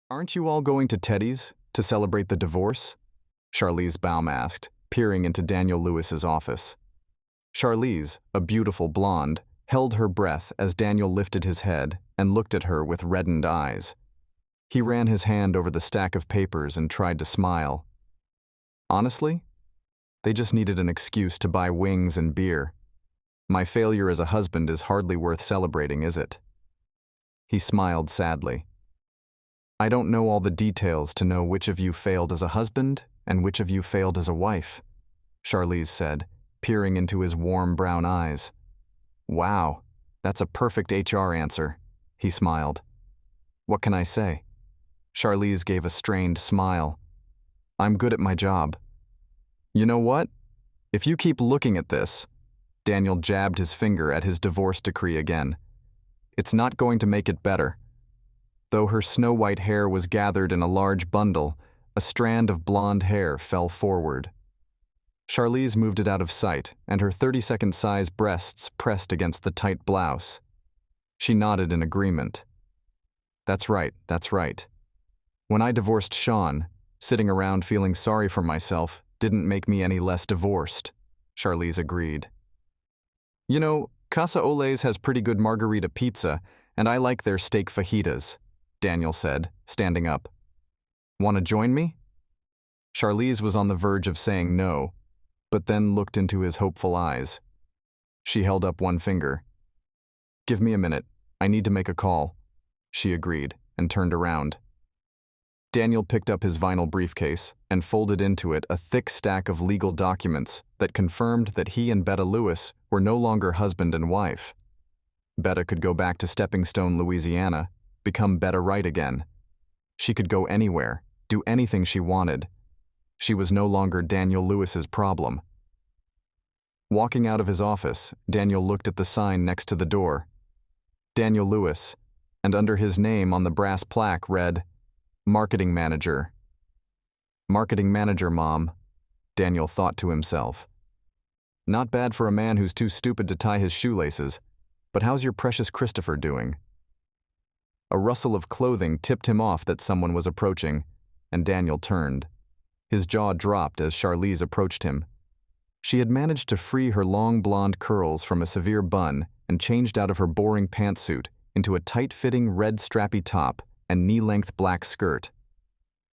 "Aren't you all going to Teddy's to celebrate the divorce?" Charlize Baum asked, peering into Daniel Lewis's office. Charlize, a beautiful blonde, held her breath as Daniel lifted his head and looked at her with reddened eyes. He ran his hand over the stack of papers and tried to smile. "Honestly, they just needed an excuse to buy wings and beer. My failure as a husband is hardly worth celebrating, is it?" He smiled sadly. "I don't know all the details to know which of you failed as a husband and which of you failed as a wife," Charlize said, peering into his warm brown eyes. "Wow, that's a perfect HR answer," he smiled. "What can I say?" Charlize gave a strained smile. "I'm good at my job." "You know what? If you keep looking at this," Daniel jabbed his finger at his divorce decree again, "it's not going to make it better." Though her snow-white hair was gathered in a large bundle, a strand of blonde hair fell forward. Charlize moved it out of sight, and her 32nd size breasts pressed against the tight blouse. She nodded in agreement. That's right. When I divorced Sean, sitting around feeling sorry for myself didn't make me any less divorced," Charlize agreed. "You know, Casa Ole's has pretty good margarita pizza, and I like their steak fajitas," Daniel said, standing up. "Want to join me?" Charlize was on the verge of saying no, but then looked into his hopeful eyes. She held up one finger. "Give me a minute. I need to make a call," she agreed, and turned around. Daniel picked up his vinyl briefcase and folded into it a thick stack of legal documents that confirmed that he and Betta Lewis were no longer husband and wife. Betta could go back to Stepping Stone, Louisiana, become Betta Wright again. She could go anywhere, do anything she wanted. She was no longer Daniel Lewis's problem. Walking out of his office, Daniel looked at the sign next to the door. Daniel Lewis, and under his name on the brass plaque read, "Marketing Manager." "Marketing Manager, Mom," Daniel thought to himself. "Not bad for a man who's too stupid to tie his shoelaces, but how's your precious Christopher doing?" A rustle of clothing tipped him off that someone was approaching, and Daniel turned. His jaw dropped as Charlize approached him. She had managed to free her long blonde curls from a severe bun and changed out of her boring pantsuit into a tight-fitting red strappy top and knee-length black skirt.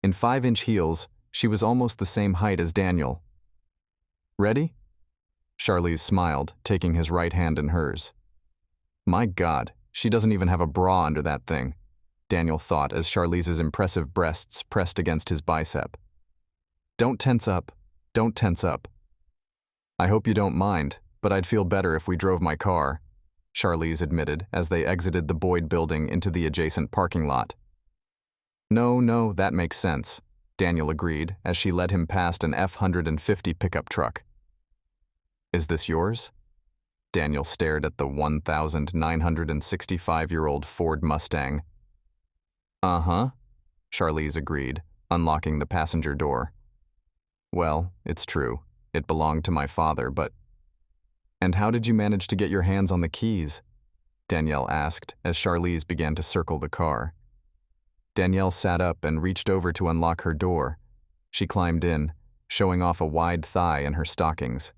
In 5-inch heels, she was almost the same height as Daniel. "Ready?" Charlize smiled, taking his right hand in hers. "My God, she doesn't even have a bra under that thing," Daniel thought as Charlize's impressive breasts pressed against his bicep. Don't tense up. "I hope you don't mind, but I'd feel better if we drove my car," Charlize admitted as they exited the Boyd building into the adjacent parking lot. No, that makes sense," Daniel agreed as she led him past an F-150 pickup truck. "Is this yours?" Daniel stared at the 1,965-year-old Ford Mustang. "Uh-huh," Charlize agreed, unlocking the passenger door. "Well, it's true. It belonged to my father, but—" "And how did you manage to get your hands on the keys?" Danielle asked as Charlize began to circle the car. Danielle sat up and reached over to unlock her door. She climbed in, showing off a wide thigh in her stockings.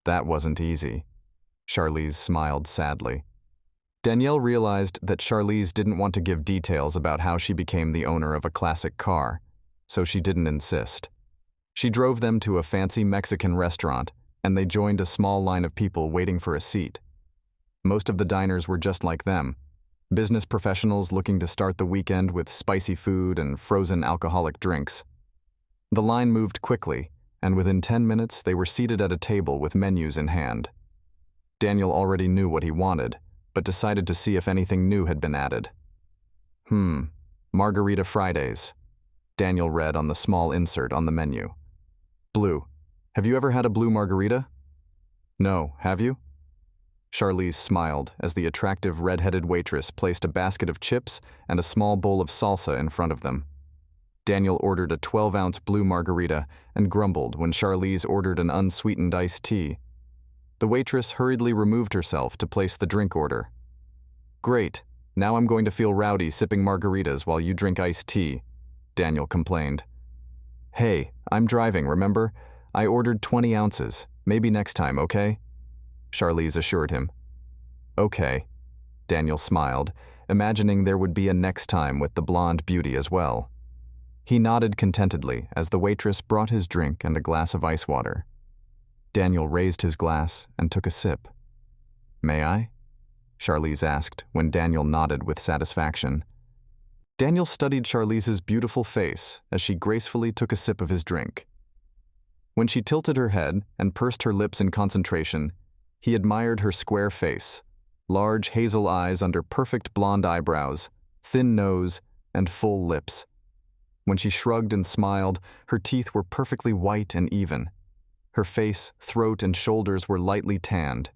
"That wasn't easy." Charlize smiled sadly. Danielle realized that Charlize didn't want to give details about how she became the owner of a classic car, so she didn't insist. She drove them to a fancy Mexican restaurant, and they joined a small line of people waiting for a seat. Most of the diners were just like them, business professionals looking to start the weekend with spicy food and frozen alcoholic drinks. The line moved quickly, and within 10 minutes they were seated at a table with menus in hand. Daniel already knew what he wanted, but decided to see if anything new had been added. Margarita Fridays," Daniel read on the small insert on the menu. "Blue. Have you ever had a blue margarita?" "No, have you?" Charlize smiled as the attractive red-headed waitress placed a basket of chips and a small bowl of salsa in front of them. Daniel ordered a 12-ounce blue margarita and grumbled when Charlize ordered an unsweetened iced tea. The waitress hurriedly removed herself to place the drink order. "Great. Now I'm going to feel rowdy sipping margaritas while you drink iced tea, Daniel complained. Hey, I'm driving, remember? I ordered 20 ounces. Maybe next time, okay? Charlize assured him. Okay, Daniel smiled, imagining there would be a next time with the blonde beauty as well. He nodded contentedly as the waitress brought his drink and a glass of ice water. Daniel raised his glass and took a sip. May I? Charlize asked when Daniel nodded with satisfaction. Daniel studied Charlize's beautiful face as she gracefully took a sip of his drink. When she tilted her head and pursed her lips in concentration, he admired her square face, large hazel eyes under perfect blonde eyebrows, thin nose, and full lips. When she shrugged and smiled, her teeth were perfectly white and even. Her face, throat, and shoulders were lightly tanned.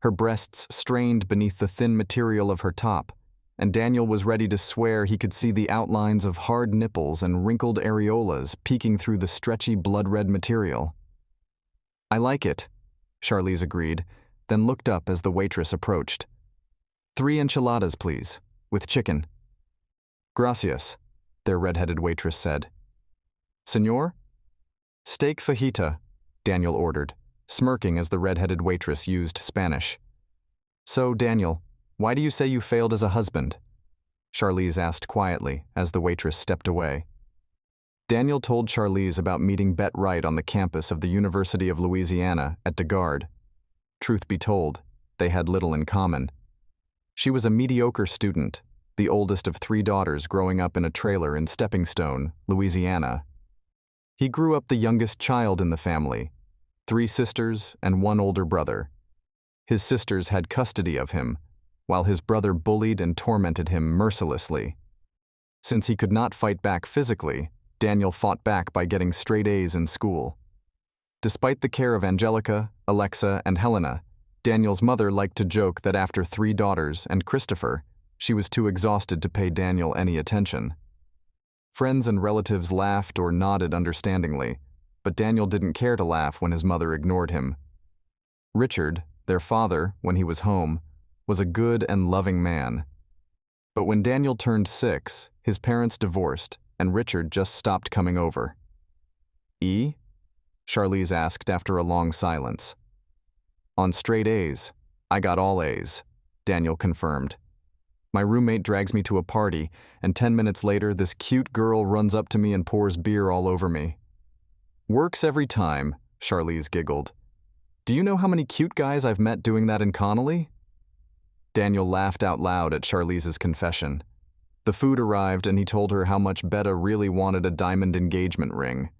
Her breasts strained beneath the thin material of her top, and Daniel was ready to swear he could see the outlines of hard nipples and wrinkled areolas peeking through the stretchy blood-red material. I like it, Charlize agreed, then looked up as the waitress approached. 3 enchiladas, please, with chicken. Gracias, their red-headed waitress said. Senor? Steak fajita, Daniel ordered, smirking as the red-headed waitress used Spanish. So, Daniel, why do you say you failed as a husband? Charlize asked quietly as the waitress stepped away. Daniel told Charlize about meeting Bet Wright on the campus of the University of Louisiana at DeGard. Truth be told, they had little in common. She was a mediocre student, the oldest of 3 daughters growing up in a trailer in Stepping Stone, Louisiana. He grew up the youngest child in the family, 3 sisters and 1 older brother. His sisters had custody of him, while his brother bullied and tormented him mercilessly. Since he could not fight back physically, Daniel fought back by getting straight A's in school. Despite the care of Angelica, Alexa, and Helena, Daniel's mother liked to joke that after 3 daughters and Christopher, she was too exhausted to pay Daniel any attention. Friends and relatives laughed or nodded understandingly, but Daniel didn't care to laugh when his mother ignored him. Richard, their father, when he was home, was a good and loving man. But when Daniel turned 6, his parents divorced, and Richard just stopped coming over. E? Charlize asked after a long silence. On straight A's. I got all A's, Daniel confirmed. My roommate drags me to a party, and 10 minutes later, this cute girl runs up to me and pours beer all over me. Works every time, Charlize giggled. Do you know how many cute guys I've met doing that in Connolly? Daniel laughed out loud at Charlize's confession. The food arrived and he told her how much Betta really wanted a diamond engagement ring.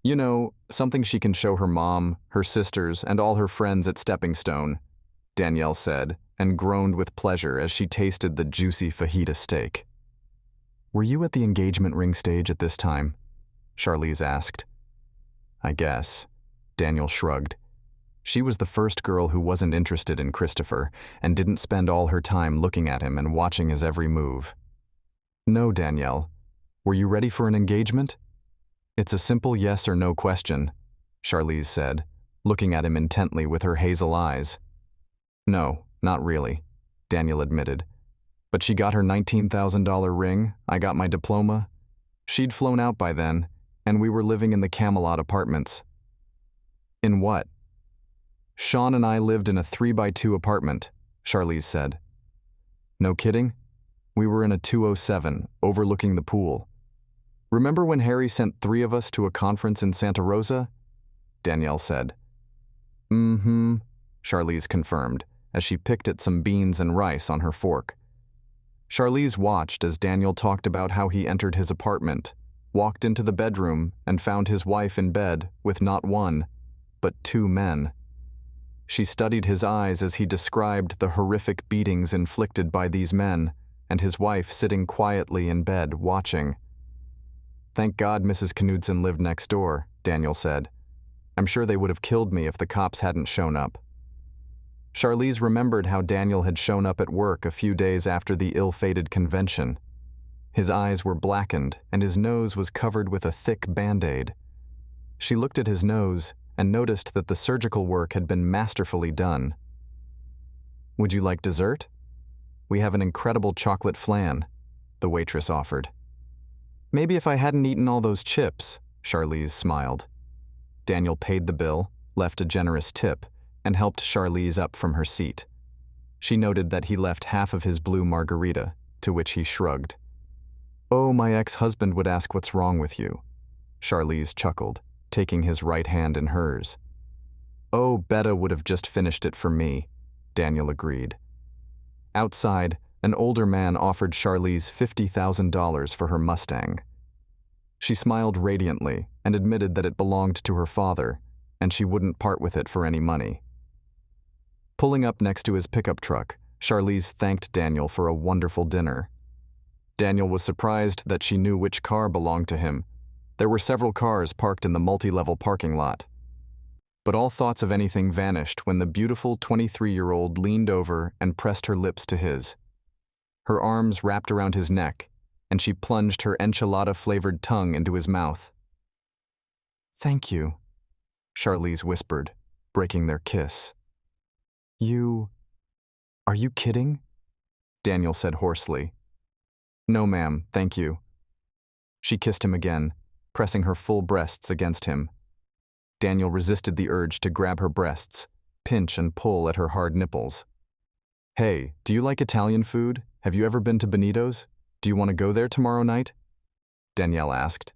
You know, something she can show her mom, her sisters, and all her friends at Stepping Stone, Danielle said, and groaned with pleasure as she tasted the juicy fajita steak. Were you at the engagement ring stage at this time? Charlize asked. I guess. Daniel shrugged. She was the first girl who wasn't interested in Christopher and didn't spend all her time looking at him and watching his every move. No, Danielle. Were you ready for an engagement? It's a simple yes or no question, Charlize said, looking at him intently with her hazel eyes. No, not really, Daniel admitted. But she got her $19,000 ring, I got my diploma. She'd flown out by then, and we were living in the Camelot apartments. In what? Sean and I lived in a 3x2 apartment, Charlize said. No kidding? We were in a 207, overlooking the pool. Remember when Harry sent 3 of us to a conference in Santa Rosa? Danielle said. Mm-hmm, Charlize confirmed, as she picked at some beans and rice on her fork. Charlize watched as Daniel talked about how he entered his apartment, walked into the bedroom, and found his wife in bed with not 1, but 2 men. She studied his eyes as he described the horrific beatings inflicted by these men, and his wife sitting quietly in bed watching. Thank God Mrs. Knudsen lived next door, Daniel said. I'm sure they would have killed me if the cops hadn't shown up. Charlize remembered how Daniel had shown up at work a few days after the ill-fated convention. His eyes were blackened, and his nose was covered with a thick Band-Aid. She looked at his nose and noticed that the surgical work had been masterfully done. Would you like dessert? we have an incredible chocolate flan," the waitress offered. "Maybe if I hadn't eaten all those chips," Charlize smiled. Daniel paid the bill, left a generous tip, and helped Charlize up from her seat. She noted that he left half of his blue margarita, to which he shrugged. "Oh, my ex-husband would ask what's wrong with you," Charlize chuckled, taking his right hand in hers. "Oh, Betta would have just finished it for me," Daniel agreed. Outside, an older man offered Charlize $50,000 for her Mustang. She smiled radiantly and admitted that it belonged to her father, and she wouldn't part with it for any money. Pulling up next to his pickup truck, Charlize thanked Daniel for a wonderful dinner. Daniel was surprised that she knew which car belonged to him. There were several cars parked in the multi-level parking lot. But all thoughts of anything vanished when the beautiful 23-year-old leaned over and pressed her lips to his. Her arms wrapped around his neck, and she plunged her enchilada-flavored tongue into his mouth. "Thank you," Charlize whispered, breaking their kiss. Are you kidding?" Daniel said hoarsely. "No, ma'am, thank you." She kissed him again, pressing her full breasts against him. Daniel resisted the urge to grab her breasts, pinch and pull at her hard nipples. "Hey, do you like Italian food? Have you ever been to Benito's? Do you want to go there tomorrow night?" Danielle asked.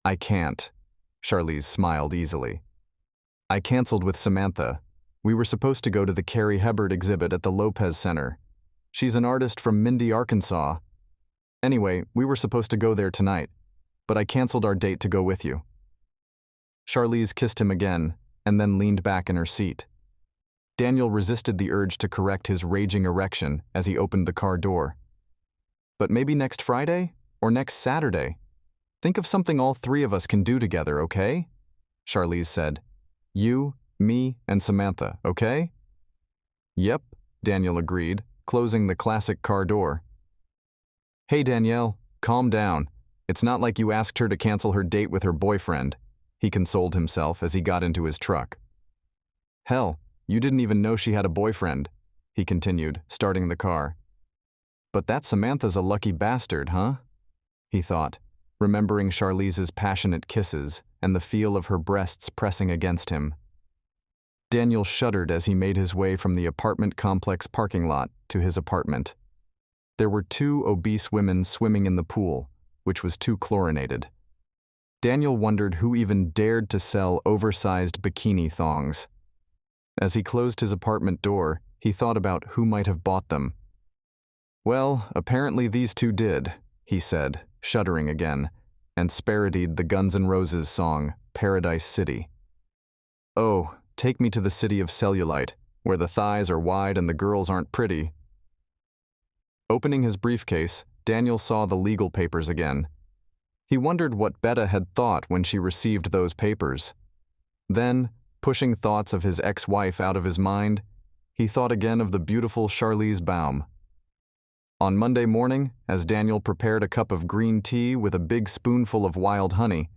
"I can't," Charlize smiled easily. "I canceled with Samantha. We were supposed to go to the Carrie Hebert exhibit at the Lopez Center. She's an artist from Mindy, Arkansas. Anyway, we were supposed to go there tonight, but I canceled our date to go with you." Charlize kissed him again, and then leaned back in her seat. Daniel resisted the urge to correct his raging erection as he opened the car door. "But maybe next Friday? Or next Saturday? Think of something all three of us can do together, okay?" Charlize said. "You, me, and Samantha, okay?" "Yep," Daniel agreed, closing the classic car door. "Hey, Danielle, calm down. It's not like you asked her to cancel her date with her boyfriend," he consoled himself as he got into his truck. "Hell, you didn't even know she had a boyfriend," he continued, starting the car. "But that Samantha's a lucky bastard, huh?" he thought, remembering Charlize's passionate kisses and the feel of her breasts pressing against him. Daniel shuddered as he made his way from the apartment complex parking lot to his apartment. There were 2 obese women swimming in the pool, which was too chlorinated. Daniel wondered who even dared to sell oversized bikini thongs. As he closed his apartment door, he thought about who might have bought them. "Well, apparently these 2 did," he said, shuddering again, and parodied the Guns N' Roses song, Paradise City. "Oh, take me to the city of cellulite, where the thighs are wide and the girls aren't pretty." Opening his briefcase, Daniel saw the legal papers again. He wondered what Betta had thought when she received those papers. Then, pushing thoughts of his ex-wife out of his mind, he thought again of the beautiful Charlize Baum. On Monday morning, as Daniel prepared a cup of green tea with a big spoonful of wild honey,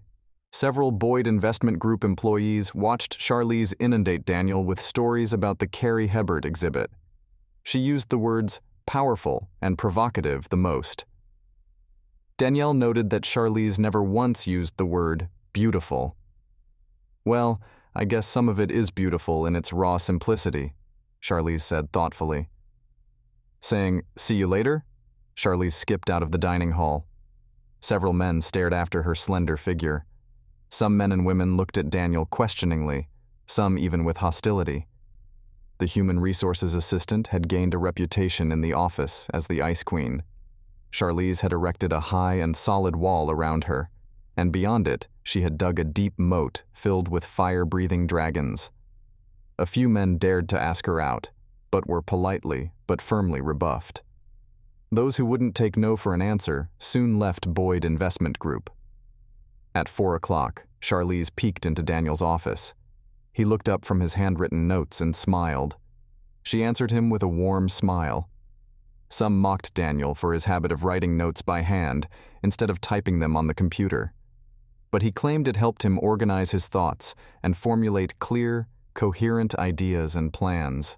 several Boyd Investment Group employees watched Charlize inundate Daniel with stories about the Carrie Hebert exhibit. She used the words powerful and provocative the most. Danielle noted that Charlize never once used the word beautiful. "Well, I guess some of it is beautiful in its raw simplicity," Charlize said thoughtfully. Saying, "See you later," Charlize skipped out of the dining hall. Several men stared after her slender figure. Some men and women looked at Daniel questioningly, some even with hostility. The human resources assistant had gained a reputation in the office as the Ice Queen. Charlize had erected a high and solid wall around her, and beyond it, she had dug a deep moat filled with fire-breathing dragons. A few men dared to ask her out, but were politely but firmly rebuffed. Those who wouldn't take no for an answer soon left Boyd Investment Group. At 4 o'clock, Charlize peeked into Daniel's office. He looked up from his handwritten notes and smiled. She answered him with a warm smile. Some mocked Daniel for his habit of writing notes by hand instead of typing them on the computer. But he claimed it helped him organize his thoughts and formulate clear, coherent ideas and plans.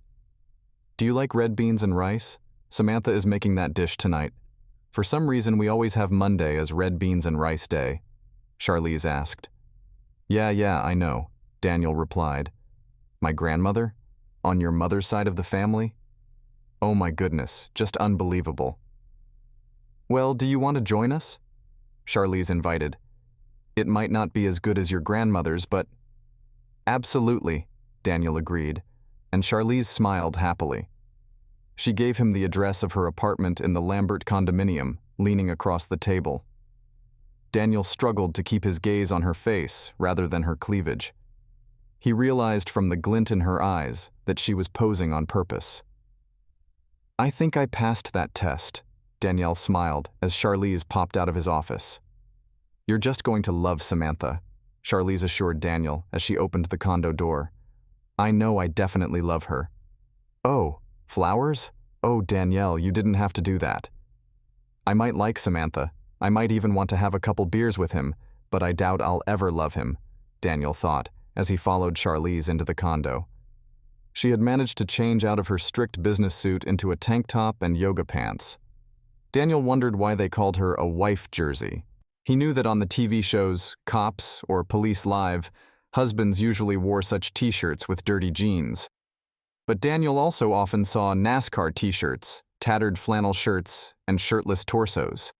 "Do you like red beans and rice?" Samantha is making that dish tonight. For some reason, we always have Monday as red beans and rice day, Charlize asked. Yeah, I know, Daniel replied. My grandmother? On your mother's side of the family? Oh my goodness, just unbelievable. Well, do you want to join us? Charlize invited. It might not be as good as your grandmother's, but… Absolutely, Daniel agreed, and Charlize smiled happily. She gave him the address of her apartment in the Lambert condominium, leaning across the table. Daniel struggled to keep his gaze on her face rather than her cleavage. He realized from the glint in her eyes that she was posing on purpose. I think I passed that test, Danielle smiled as Charlize popped out of his office. You're just going to love Samantha, Charlize assured Daniel as she opened the condo door. I know I definitely love her. Oh, flowers? Oh, Danielle, you didn't have to do that. I might like Samantha. I might even want to have a couple beers with him, but I doubt I'll ever love him, Daniel thought as he followed Charlize into the condo. She had managed to change out of her strict business suit into a tank top and yoga pants. Daniel wondered why they called her a wife jersey. He knew that on the TV shows Cops or Police Live, husbands usually wore such t-shirts with dirty jeans. But Daniel also often saw NASCAR t-shirts, tattered flannel shirts, and shirtless torsos.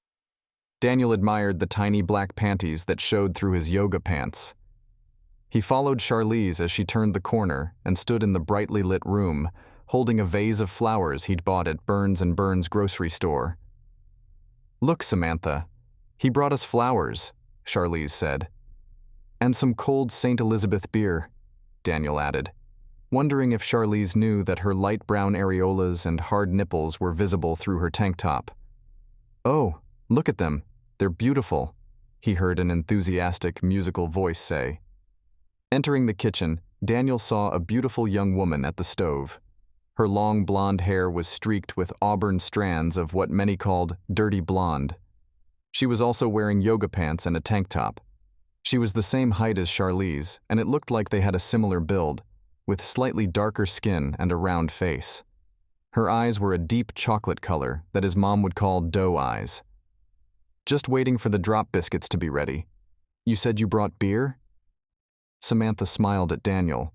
Daniel admired the tiny black panties that showed through his yoga pants. He followed Charlize as she turned the corner and stood in the brightly lit room, holding a vase of flowers he'd bought at Burns & Burns grocery store. Look, Samantha, he brought us flowers, Charlize said. And some cold St. Elizabeth beer, Daniel added, wondering if Charlize knew that her light brown areolas and hard nipples were visible through her tank top. Oh, look at them, they're beautiful, he heard an enthusiastic musical voice say. Entering the kitchen, Daniel saw a beautiful young woman at the stove. Her long blonde hair was streaked with auburn strands of what many called dirty blonde. She was also wearing yoga pants and a tank top. She was the same height as Charlize, and it looked like they had a similar build, with slightly darker skin and a round face. Her eyes were a deep chocolate color that his mom would call doe eyes. Just waiting for the drop biscuits to be ready. You said you brought beer? Samantha smiled at Daniel.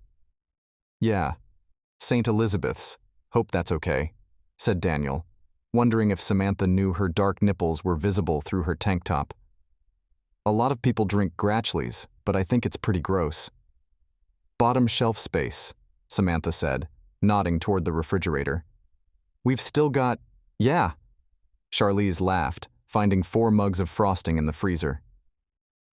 Yeah, St. Elizabeth's. Hope that's okay, said Daniel, wondering if Samantha knew her dark nipples were visible through her tank top. A lot of people drink Gratchley's, but I think it's pretty gross. Bottom shelf space, Samantha said, nodding toward the refrigerator. We've still got… Yeah, Charlize laughed, finding 4 mugs of frosting in the freezer.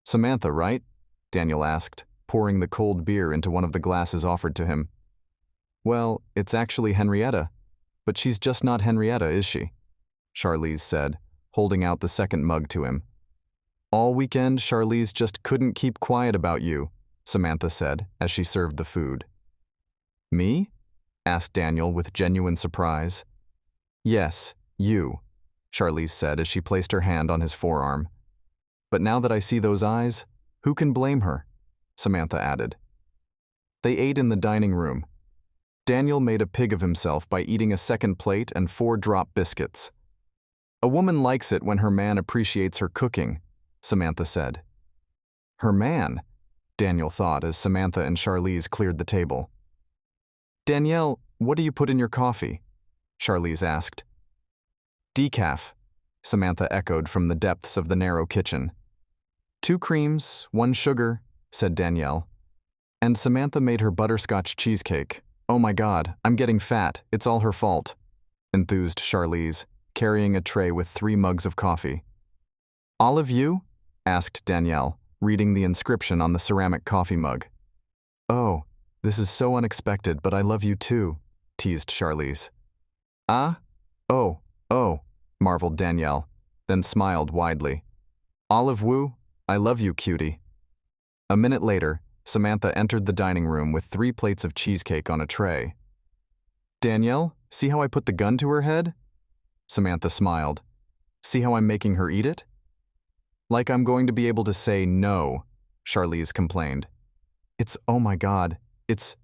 Samantha, right? Daniel asked, pouring the cold beer into one of the glasses offered to him. Well, it's actually Henrietta, but she's just not Henrietta, is she? Charlize said, holding out the second mug to him. All weekend, Charlize just couldn't keep quiet about you, Samantha said as she served the food. Me? Asked Daniel with genuine surprise. Yes, you, Charlize said as she placed her hand on his forearm. But now that I see those eyes, who can blame her? Samantha added. They ate in the dining room. Daniel made a pig of himself by eating a second plate and 4 drop biscuits. A woman likes it when her man appreciates her cooking, Samantha said. Her man? Daniel thought as Samantha and Charlize cleared the table. Danielle, what do you put in your coffee? Charlize asked. Decaf, Samantha echoed from the depths of the narrow kitchen. 2 creams, 1 sugar, said Danielle. And Samantha made her butterscotch cheesecake. Oh my God, I'm getting fat. It's all her fault, enthused Charlize, carrying a tray with 3 mugs of coffee. All of you? Asked Danielle, reading the inscription on the ceramic coffee mug. Oh, this is so unexpected, but I love you too, teased Charlize. Ah? Oh, marveled Danielle, then smiled widely. Olive Wu, I love you, cutie. A minute later, Samantha entered the dining room with 3 plates of cheesecake on a tray. Danielle, see how I put the gun to her head? Samantha smiled. See how I'm making her eat it? Like I'm going to be able to say no, Charlize complained. Oh my God, it's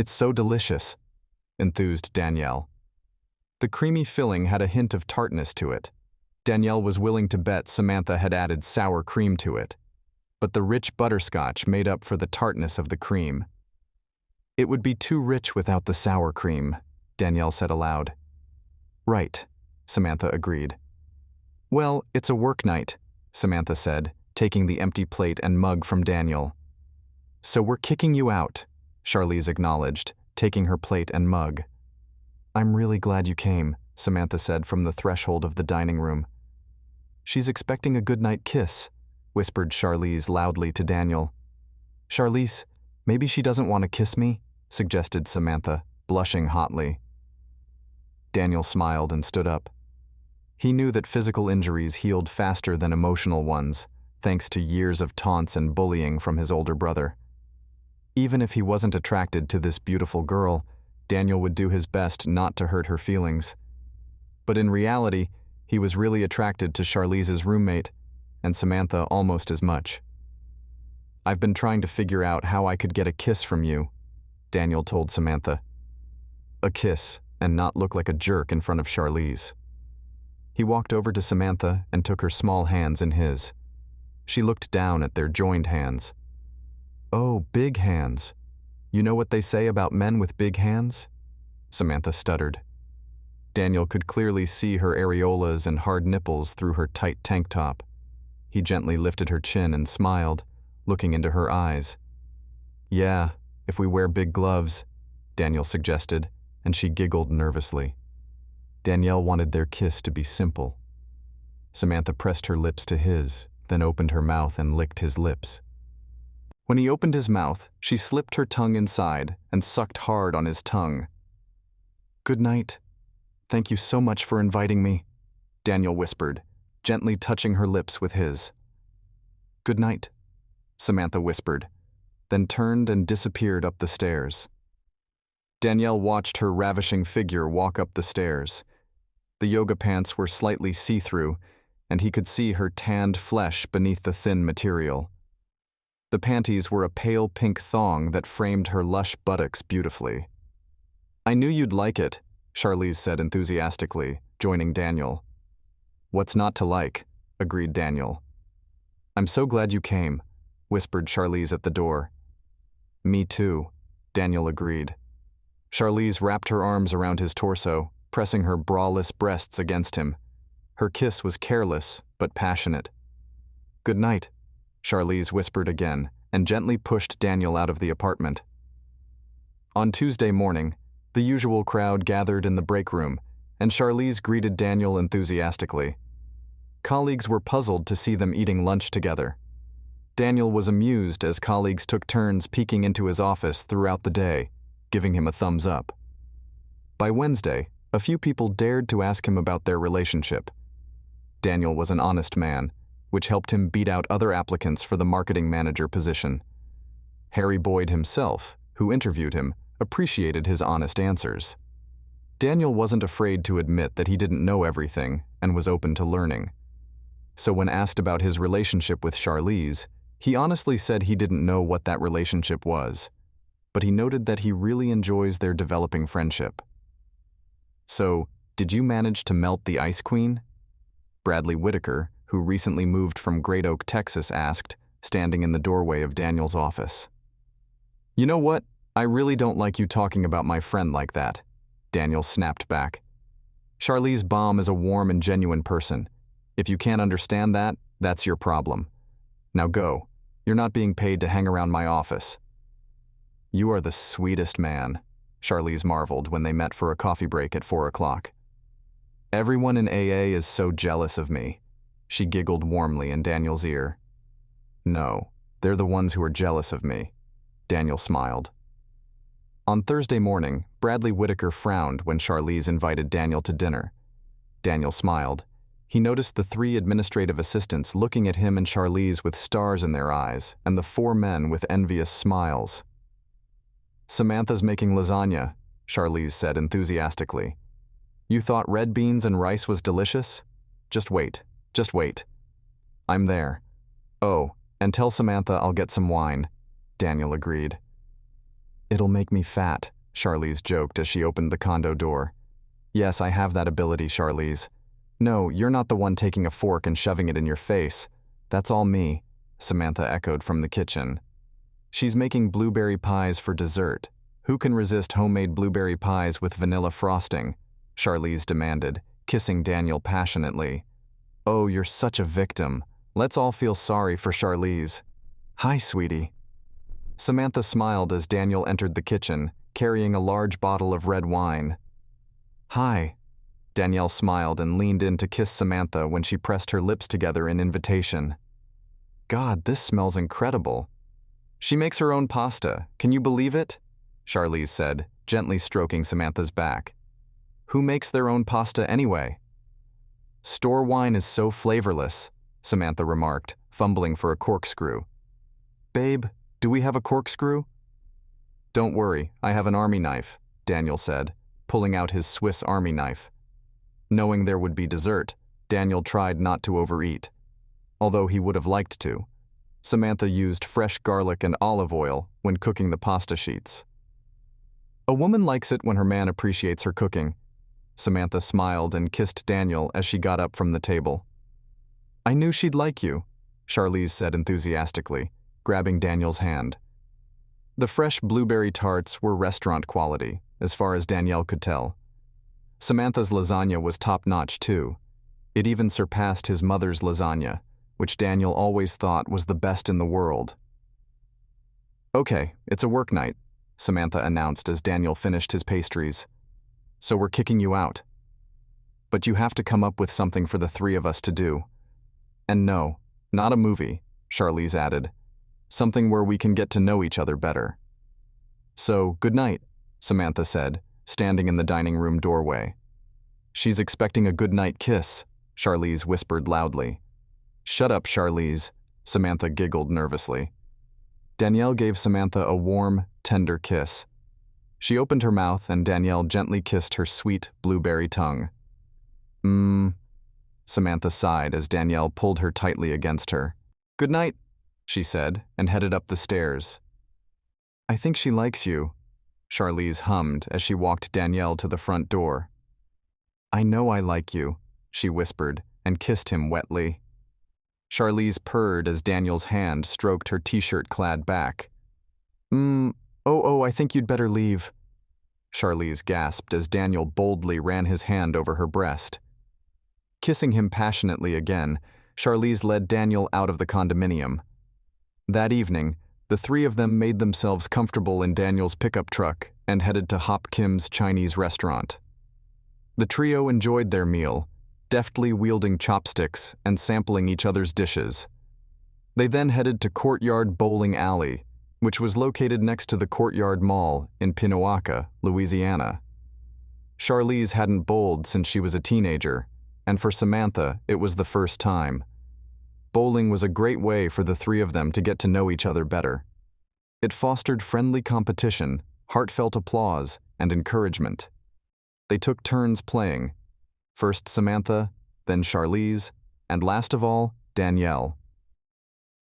so delicious, enthused Danielle. The creamy filling had a hint of tartness to it. Danielle was willing to bet Samantha had added sour cream to it, but the rich butterscotch made up for the tartness of the cream. "It would be too rich without the sour cream," Danielle said aloud. "Right," Samantha agreed. "Well, it's a work night," Samantha said, taking the empty plate and mug from Daniel. "So we're kicking you out," Charlize acknowledged, taking her plate and mug. "I'm really glad you came," Samantha said from the threshold of the dining room. "She's expecting a goodnight kiss," whispered Charlize loudly to Daniel. "Charlize, maybe she doesn't want to kiss me," suggested Samantha, blushing hotly. Daniel smiled and stood up. He knew that physical injuries healed faster than emotional ones, thanks to years of taunts and bullying from his older brother. Even if he wasn't attracted to this beautiful girl, Daniel would do his best not to hurt her feelings. But in reality, he was really attracted to Charlize's roommate, and Samantha almost as much. "I've been trying to figure out how I could get a kiss from you," Daniel told Samantha. A kiss, and not look like a jerk in front of Charlize. He walked over to Samantha and took her small hands in his. She looked down at their joined hands. "Oh, big hands. You know what they say about men with big hands?" Samantha stuttered. Daniel could clearly see her areolas and hard nipples through her tight tank top. He gently lifted her chin and smiled, looking into her eyes. "Yeah, if we wear big gloves," Daniel suggested, and she giggled nervously. Danielle wanted their kiss to be simple. Samantha pressed her lips to his, then opened her mouth and licked his lips. When he opened his mouth, she slipped her tongue inside and sucked hard on his tongue. "Good night. Thank you so much for inviting me," Daniel whispered, gently touching her lips with his. "Good night," Samantha whispered, then turned and disappeared up the stairs. Danielle watched her ravishing figure walk up the stairs. The yoga pants were slightly see-through, and he could see her tanned flesh beneath the thin material. The panties were a pale pink thong that framed her lush buttocks beautifully. "I knew you'd like it," Charlize said enthusiastically, joining Daniel. "What's not to like?" agreed Daniel. "I'm so glad you came," whispered Charlize at the door. "Me too," Daniel agreed. Charlize wrapped her arms around his torso, pressing her braless breasts against him. Her kiss was careless, but passionate. "Good night," Charlize whispered again, and gently pushed Daniel out of the apartment. On Tuesday morning, the usual crowd gathered in the break room, and Charlize greeted Daniel enthusiastically. Colleagues were puzzled to see them eating lunch together. Daniel was amused as colleagues took turns peeking into his office throughout the day, giving him a thumbs up. By Wednesday, a few people dared to ask him about their relationship. Daniel was an honest man, which helped him beat out other applicants for the marketing manager position. Harry Boyd himself, who interviewed him, appreciated his honest answers. Daniel wasn't afraid to admit that he didn't know everything and was open to learning. So when asked about his relationship with Charlize, he honestly said he didn't know what that relationship was, but he noted that he really enjoys their developing friendship. "So, did you manage to melt the Ice Queen?" Bradley Whitaker, who recently moved from Great Oak, Texas, asked, standing in the doorway of Daniel's office. "You know what? I really don't like you talking about my friend like that," Daniel snapped back. "Charlize Baum is a warm and genuine person. If you can't understand that, that's your problem. Now go. You're not being paid to hang around my office." "You are the sweetest man," Charlize marveled when they met for a coffee break at 4 o'clock. "Everyone in AA is so jealous of me," she giggled warmly in Daniel's ear. "No, they're the ones who are jealous of me," Daniel smiled. On Thursday morning, Bradley Whitaker frowned when Charlize invited Daniel to dinner. Daniel smiled. He noticed the 3 administrative assistants looking at him and Charlize with stars in their eyes, and the 4 men with envious smiles. "Samantha's making lasagna," Charlize said enthusiastically. "You thought red beans and rice was delicious? Just wait, just wait. I'm there. Oh, and tell Samantha I'll get some wine," Daniel agreed. "It'll make me fat," Charlize joked as she opened the condo door. Yes, I have that ability, Charlize. No, you're not the one taking a fork and shoving it in your face. That's all me, Samantha echoed from the kitchen. She's making blueberry pies for dessert. Who can resist homemade blueberry pies with vanilla frosting? Charlize demanded, kissing Daniel passionately. Oh, you're such a victim. Let's all feel sorry for Charlize. Hi, sweetie. Samantha smiled as Daniel entered the kitchen, carrying a large bottle of red wine. Hi. Danielle smiled and leaned in to kiss Samantha when she pressed her lips together in invitation. God, this smells incredible. She makes her own pasta. Can you believe it? Charlize said, gently stroking Samantha's back. Who makes their own pasta anyway? Store wine is so flavorless, Samantha remarked, fumbling for a corkscrew. Babe, do we have a corkscrew? Don't worry, I have an army knife, Daniel said, pulling out his Swiss Army knife. Knowing there would be dessert, Daniel tried not to overeat. Although he would have liked to. Samantha used fresh garlic and olive oil when cooking the pasta sheets. A woman likes it when her man appreciates her cooking. Samantha smiled and kissed Daniel as she got up from the table. I knew she'd like you, Charlize said enthusiastically, grabbing Daniel's hand. The fresh blueberry tarts were restaurant quality, as far as Danielle could tell. Samantha's lasagna was top-notch too. It even surpassed his mother's lasagna, which Daniel always thought was the best in the world. Okay, it's a work night, Samantha announced as Daniel finished his pastries. So we're kicking you out. But you have to come up with something for the three of us to do. And no, not a movie, Charlize added. Something where we can get to know each other better. So, good night, Samantha said, standing in the dining room doorway. She's expecting a goodnight kiss, Charlize whispered loudly. Shut up, Charlize, Samantha giggled nervously. Danielle gave Samantha a warm, tender kiss. She opened her mouth and Danielle gently kissed her sweet, blueberry tongue. Samantha sighed as Danielle pulled her tightly against her. Good night, she said, and headed up the stairs. I think she likes you, Charlize hummed as she walked Danielle to the front door. I know I like you, she whispered, and kissed him wetly. Charlize purred as Daniel's hand stroked her t-shirt-clad back. I think you'd better leave, Charlize gasped as Daniel boldly ran his hand over her breast. Kissing him passionately again, Charlize led Daniel out of the condominium. That evening, the three of them made themselves comfortable in Daniel's pickup truck and headed to Hop Kim's Chinese restaurant. The trio enjoyed their meal, deftly wielding chopsticks and sampling each other's dishes. They then headed to Courtyard Bowling Alley, which was located next to the Courtyard Mall in Pinoaca, Louisiana. Charlize hadn't bowled since she was a teenager, and for Samantha, it was the first time. Bowling was a great way for the three of them to get to know each other better. It fostered friendly competition, heartfelt applause, and encouragement. They took turns playing. First Samantha, then Charlize, and last of all, Danielle.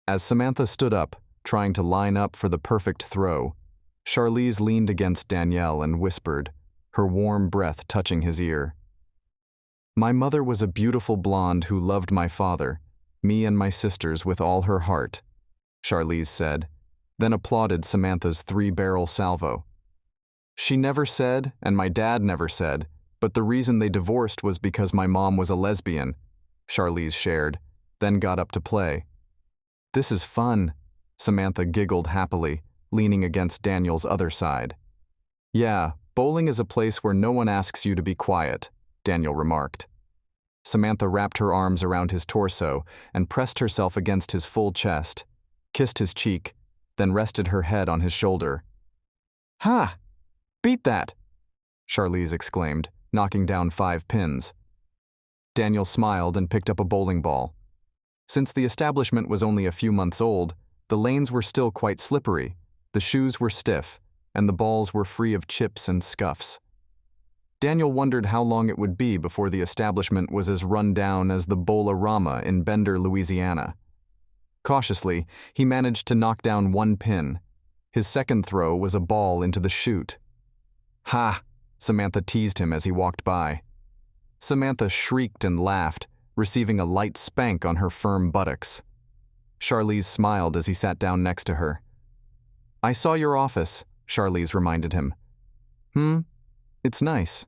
As Samantha stood up, trying to line up for the perfect throw, Charlize leaned against Danielle and whispered, her warm breath touching his ear. My mother was a beautiful blonde who loved my father, me and my sisters with all her heart, Charlize said, then applauded Samantha's three-barrel salvo. She never said, and my dad never said, but the reason they divorced was because my mom was a lesbian, Charlize shared, then got up to play. This is fun, Samantha giggled happily, leaning against Daniel's other side. Yeah, bowling is a place where no one asks you to be quiet, Daniel remarked. Samantha wrapped her arms around his torso and pressed herself against his full chest, kissed his cheek, then rested her head on his shoulder. Ha! Beat that! Charlize exclaimed, knocking down 5 pins. Daniel smiled and picked up a bowling ball. Since the establishment was only a few months old, the lanes were still quite slippery, the shoes were stiff, and the balls were free of chips and scuffs. Daniel wondered how long it would be before the establishment was as run down as the Bowl-O-Rama in Bender, Louisiana. Cautiously, he managed to knock down 1 pin. His second throw was a ball into the chute. Ha! Samantha teased him as he walked by. Samantha shrieked and laughed, receiving a light spank on her firm buttocks. Charlize smiled as he sat down next to her. "I saw your office," Charlize reminded him. It's nice."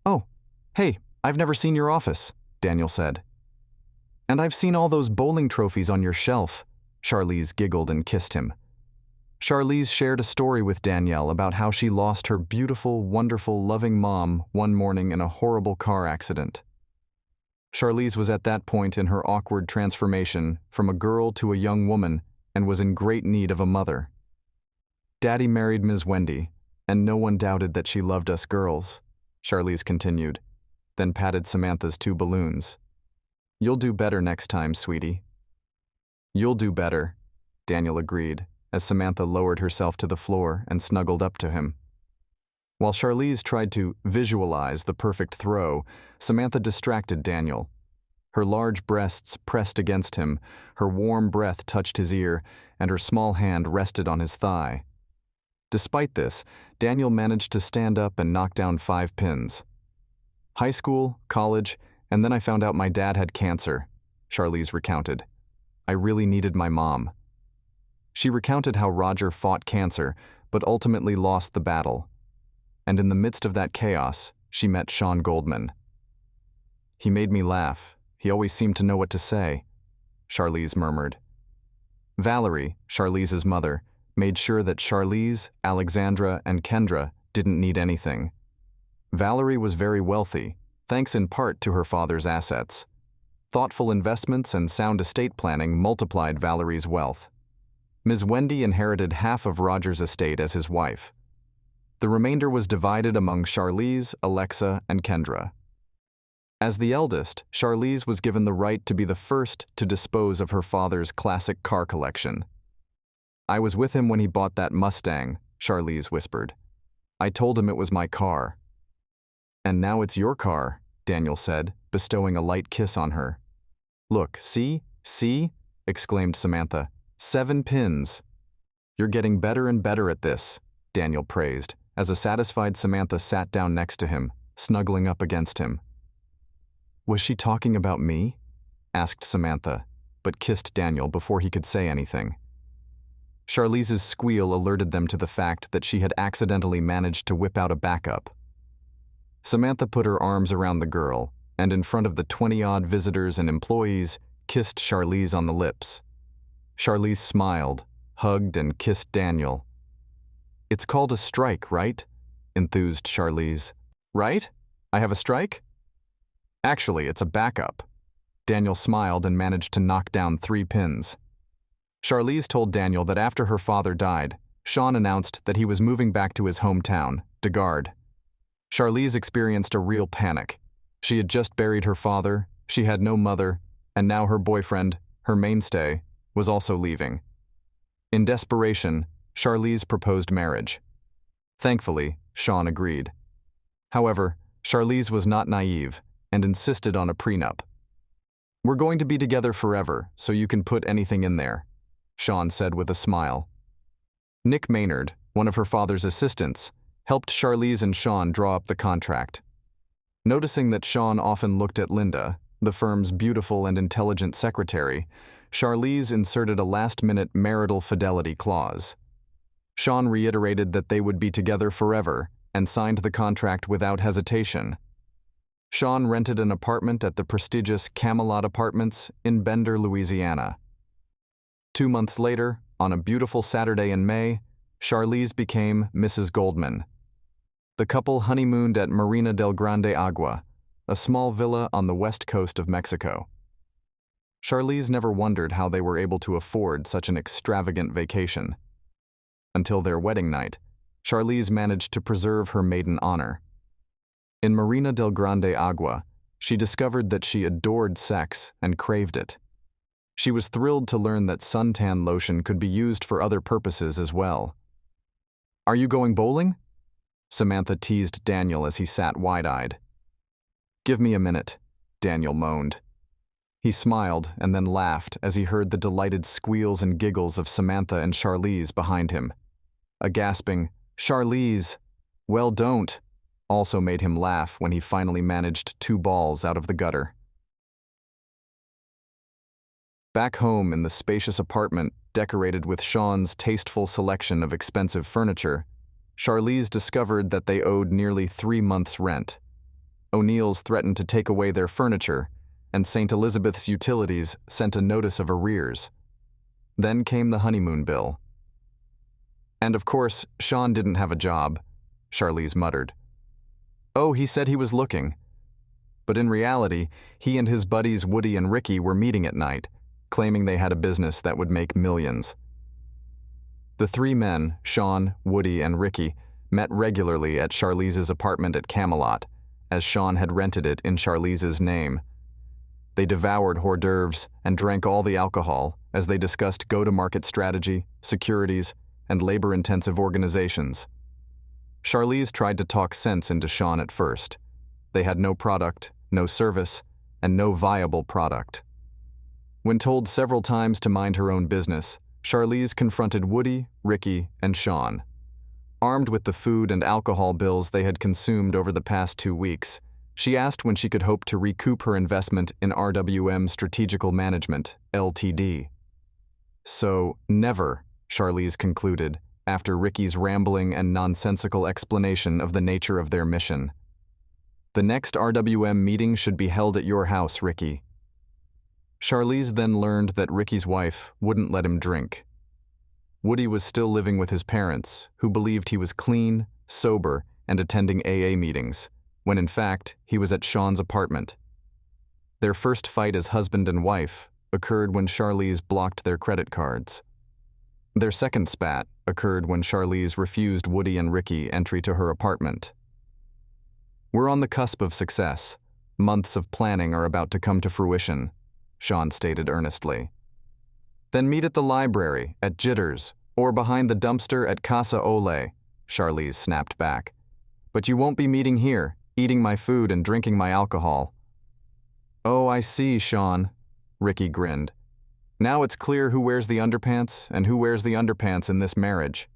"Oh, hey, I've never seen your office," Daniel said. "And I've seen all those bowling trophies on your shelf," Charlize giggled and kissed him. Charlize shared a story with Danielle about how she lost her beautiful, wonderful, loving mom one morning in a horrible car accident. Charlize was at that point in her awkward transformation from a girl to a young woman and was in great need of a mother. "Daddy married Ms. Wendy, and no one doubted that she loved us girls," Charlize continued, then patted Samantha's 2 balloons. "You'll do better next time, sweetie." "You'll do better," Daniel agreed, as Samantha lowered herself to the floor and snuggled up to him. While Charlize tried to visualize the perfect throw, Samantha distracted Daniel. Her large breasts pressed against him, her warm breath touched his ear, and her small hand rested on his thigh. Despite this, Daniel managed to stand up and knock down 5 pins. "High school, college, and then I found out my dad had cancer," Charlize recounted. "I really needed my mom." She recounted how Roger fought cancer, but ultimately lost the battle. And in the midst of that chaos, she met Sean Goldman. "He made me laugh. He always seemed to know what to say," Charlize murmured. Valerie, Charlize's mother, made sure that Charlize, Alexandra, and Kendra didn't need anything. Valerie was very wealthy, thanks in part to her father's assets. Thoughtful investments and sound estate planning multiplied Valerie's wealth. Ms. Wendy inherited half of Roger's estate as his wife. The remainder was divided among Charlize, Alexa, and Kendra. As the eldest, Charlize was given the right to be the first to dispose of her father's classic car collection. "I was with him when he bought that Mustang," Charlize whispered. "I told him it was my car." "And now it's your car," Daniel said, bestowing a light kiss on her. "Look, see? Exclaimed Samantha. 7 pins. "You're getting better and better at this," Daniel praised, as a satisfied Samantha sat down next to him, snuggling up against him. "Was she talking about me?" asked Samantha, but kissed Daniel before he could say anything. Charlize's squeal alerted them to the fact that she had accidentally managed to whip out a backup. Samantha put her arms around the girl, and in front of the 20-odd visitors and employees, kissed Charlize on the lips. Charlize smiled, hugged, and kissed Daniel. "It's called a strike, right?" enthused Charlize. "Right? I have a strike?" "Actually, it's a backup." Daniel smiled and managed to knock down 3 pins. Charlize told Daniel that after her father died, Sean announced that he was moving back to his hometown, DeGard. Charlize experienced a real panic. She had just buried her father, she had no mother, and now her boyfriend, her mainstay, was also leaving. In desperation, Charlize proposed marriage. Thankfully, Sean agreed. However, Charlize was not naive and insisted on a prenup. "We're going to be together forever, so you can put anything in there," Sean said with a smile. Nick Maynard, one of her father's assistants, helped Charlize and Sean draw up the contract. Noticing that Sean often looked at Linda, the firm's beautiful and intelligent secretary, Charlize inserted a last-minute marital fidelity clause. Sean reiterated that they would be together forever and signed the contract without hesitation. Sean rented an apartment at the prestigious Camelot Apartments in Bender, Louisiana. 2 months later, on a beautiful Saturday in May, Charlize became Mrs. Goldman. The couple honeymooned at Marina del Grande Agua, a small villa on the west coast of Mexico. Charlize never wondered how they were able to afford such an extravagant vacation. Until their wedding night, Charlize managed to preserve her maiden honor. In Marina del Grande Agua, she discovered that she adored sex and craved it. She was thrilled to learn that suntan lotion could be used for other purposes as well. "Are you going bowling?" Samantha teased Daniel as he sat wide-eyed. "Give me a minute," Daniel moaned. He smiled and then laughed as he heard the delighted squeals and giggles of Samantha and Charlize behind him. A gasping, "Charlize! Well, don't!" also made him laugh when he finally managed 2 balls out of the gutter. Back home in the spacious apartment decorated with Sean's tasteful selection of expensive furniture, Charlize discovered that they owed nearly 3 months' rent. O'Neill's threatened to take away their furniture, and St. Elizabeth's Utilities sent a notice of arrears. Then came the honeymoon bill. And of course, Sean didn't have a job, Charlize muttered. Oh, he said he was looking. But in reality, he and his buddies Woody and Ricky were meeting at night, claiming they had a business that would make millions. The 3 men, Sean, Woody, and Ricky, met regularly at Charlize's apartment at Camelot, as Sean had rented it in Charlize's name. They devoured hors d'oeuvres and drank all the alcohol as they discussed go-to-market strategy, securities, and labor-intensive organizations. Charlize tried to talk sense into Sean at first. They had no product, no service, and no viable product. When told several times to mind her own business, Charlize confronted Woody, Ricky, and Sean. Armed with the food and alcohol bills they had consumed over the past 2 weeks, she asked when she could hope to recoup her investment in RWM Strategical Management, Ltd. So, never, Charlize concluded, after Ricky's rambling and nonsensical explanation of the nature of their mission. The next RWM meeting should be held at your house, Ricky. Charlize then learned that Ricky's wife wouldn't let him drink. Woody was still living with his parents, who believed he was clean, sober, and attending AA meetings, when in fact he was at Sean's apartment. Their first fight as husband and wife occurred when Charlize blocked their credit cards. Their second spat occurred when Charlize refused Woody and Ricky entry to her apartment. We're on the cusp of success. Months of planning are about to come to fruition, Sean stated earnestly. Then meet at the library, at Jitters, or behind the dumpster at Casa Ole, Charlize snapped back. But you won't be meeting here, eating my food and drinking my alcohol. Oh, I see, Sean, Ricky grinned. Now it's clear who wears the underpants and who wears the underpants in this marriage.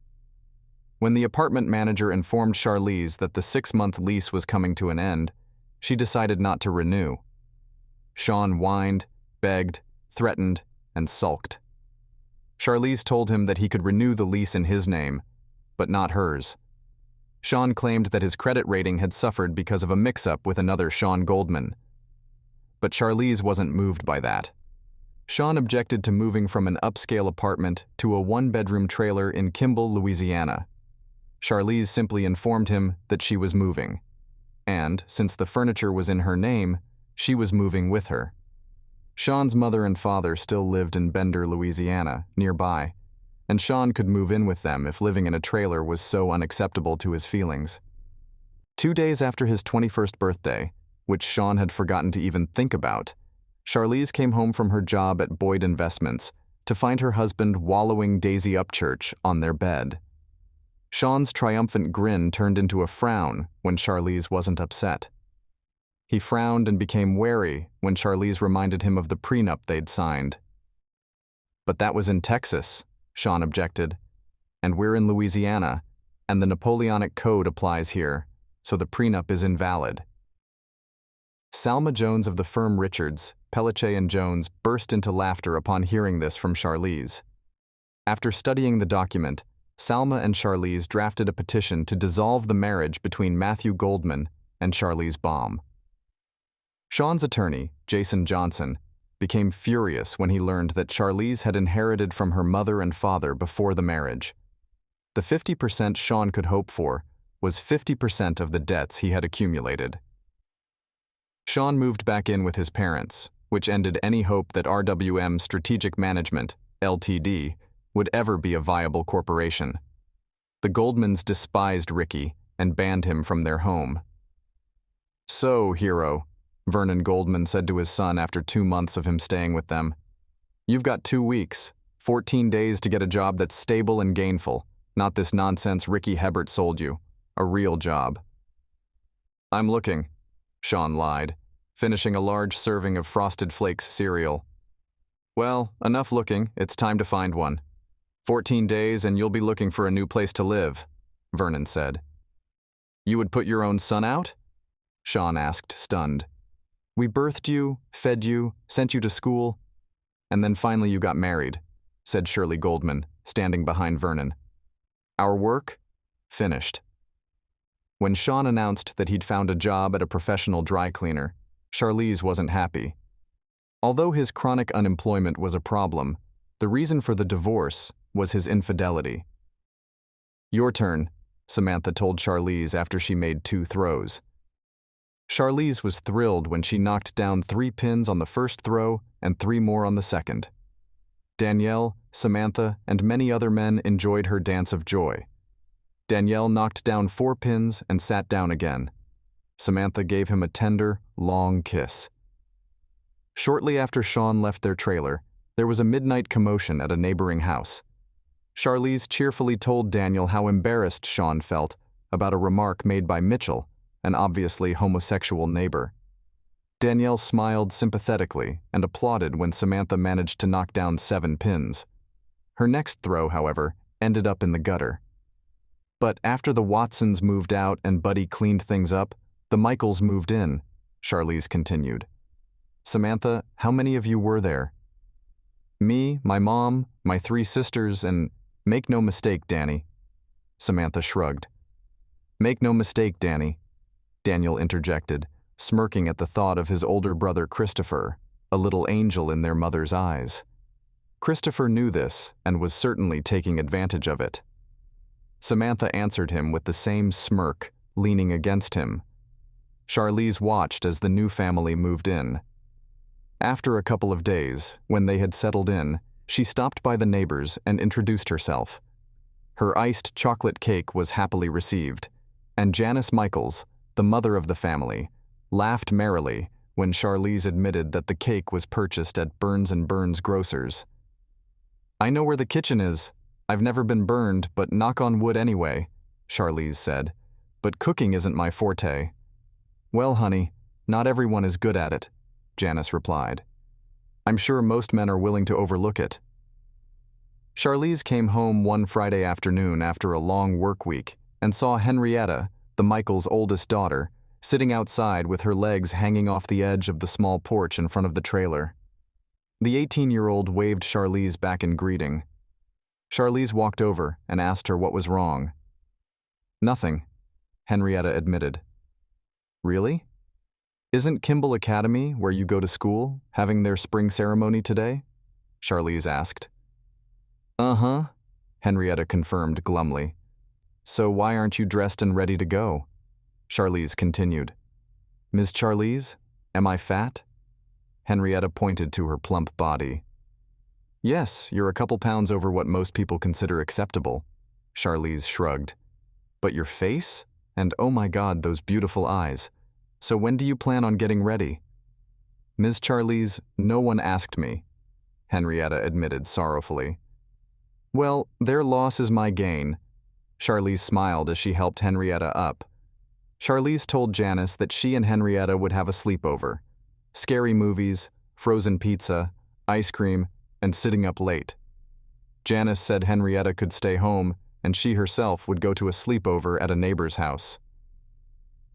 When the apartment manager informed Charlize that the 6-month lease was coming to an end, she decided not to renew. Sean whined, begged, threatened, and sulked. Charlize told him that he could renew the lease in his name, but not hers. Sean claimed that his credit rating had suffered because of a mix-up with another Sean Goldman. But Charlize wasn't moved by that. Sean objected to moving from an upscale apartment to a 1-bedroom trailer in Kimball, Louisiana. Charlize simply informed him that she was moving, and, since the furniture was in her name, she was moving with her. Sean's mother and father still lived in Bender, Louisiana, nearby, and Sean could move in with them if living in a trailer was so unacceptable to his feelings. 2 days after his 21st birthday, which Sean had forgotten to even think about, Charlize came home from her job at Boyd Investments to find her husband wallowing Daisy Upchurch on their bed. Sean's triumphant grin turned into a frown when Charlize wasn't upset. He frowned and became wary when Charlize reminded him of the prenup they'd signed. But that was in Texas, Sean objected, and we're in Louisiana, and the Napoleonic Code applies here, so the prenup is invalid. Salma Jones of the firm Richards, Pelletier and Jones burst into laughter upon hearing this from Charlize. After studying the document, Salma and Charlize drafted a petition to dissolve the marriage between Matthew Goldman and Charlize Baum. Sean's attorney, Jason Johnson, became furious when he learned that Charlize had inherited from her mother and father before the marriage. The 50% Sean could hope for was 50% of the debts he had accumulated. Sean moved back in with his parents, which ended any hope that RWM Strategic Management, Ltd., would ever be a viable corporation. The Goldmans despised Ricky and banned him from their home. So, hero, Vernon Goldman said to his son after 2 months of him staying with them, you've got 2 weeks, 14 days to get a job that's stable and gainful, not this nonsense Ricky Hebert sold you, a real job. I'm looking, Sean lied, finishing a large serving of Frosted Flakes cereal. Well, enough looking, it's time to find one. 14 days and you'll be looking for a new place to live, Vernon said. You would put your own son out? Sean asked, stunned. We birthed you, fed you, sent you to school, and then finally you got married, said Shirley Goldman, standing behind Vernon. Our work? Finished. When Sean announced that he'd found a job at a professional dry cleaner, Charlize wasn't happy. Although his chronic unemployment was a problem, the reason for the divorce was his infidelity. Your turn, Samantha told Charlize after she made 2 throws. Charlize was thrilled when she knocked down 3 pins on the first throw and 3 more on the second. Danielle, Samantha, and many other men enjoyed her dance of joy. Danielle knocked down 4 pins and sat down again. Samantha gave him a tender, long kiss. Shortly after Sean left their trailer, there was a midnight commotion at a neighboring house. Charlize cheerfully told Daniel how embarrassed Sean felt about a remark made by Mitchell, an obviously homosexual neighbor. Danielle smiled sympathetically and applauded when Samantha managed to knock down 7 pins. Her next throw, however, ended up in the gutter. But after the Watsons moved out and Buddy cleaned things up, the Michaels moved in, Charlize continued. Samantha, how many of you were there? Me, my mom, my 3 sisters, and make no mistake, Danny. Samantha shrugged. Make no mistake, Danny, Daniel interjected, smirking at the thought of his older brother Christopher, a little angel in their mother's eyes. Christopher knew this and was certainly taking advantage of it. Samantha answered him with the same smirk, leaning against him. Charlize watched as the new family moved in. After a couple of days, when they had settled in, she stopped by the neighbors and introduced herself. Her iced chocolate cake was happily received, and Janice Michaels, the mother of the family, laughed merrily when Charlize admitted that the cake was purchased at Burns & Burns Grocers. I know where the kitchen is. I've never been burned, but knock on wood anyway, Charlize said. But cooking isn't my forte. Well, honey, not everyone is good at it, Janice replied. I'm sure most men are willing to overlook it. Charlize came home one Friday afternoon after a long work week and saw Henrietta, the Michaels' oldest daughter, sitting outside with her legs hanging off the edge of the small porch in front of the trailer. The 18-year-old waved Charlize back in greeting. Charlize walked over and asked her what was wrong. Nothing, Henrietta admitted. Really? Isn't Kimball Academy, where you go to school, having their spring ceremony today? Charlize asked. Uh-huh, Henrietta confirmed glumly. So why aren't you dressed and ready to go? Charlize continued. Ms. Charlize, am I fat? Henrietta pointed to her plump body. Yes, you're a couple pounds over what most people consider acceptable, Charlize shrugged. But your face? And oh my God, those beautiful eyes. So when do you plan on getting ready? Ms. Charlize, no one asked me, Henrietta admitted sorrowfully. Well, their loss is my gain. Charlize smiled as she helped Henrietta up. Charlize told Janice that she and Henrietta would have a sleepover. Scary movies, frozen pizza, ice cream, and sitting up late. Janice said Henrietta could stay home and she herself would go to a sleepover at a neighbor's house.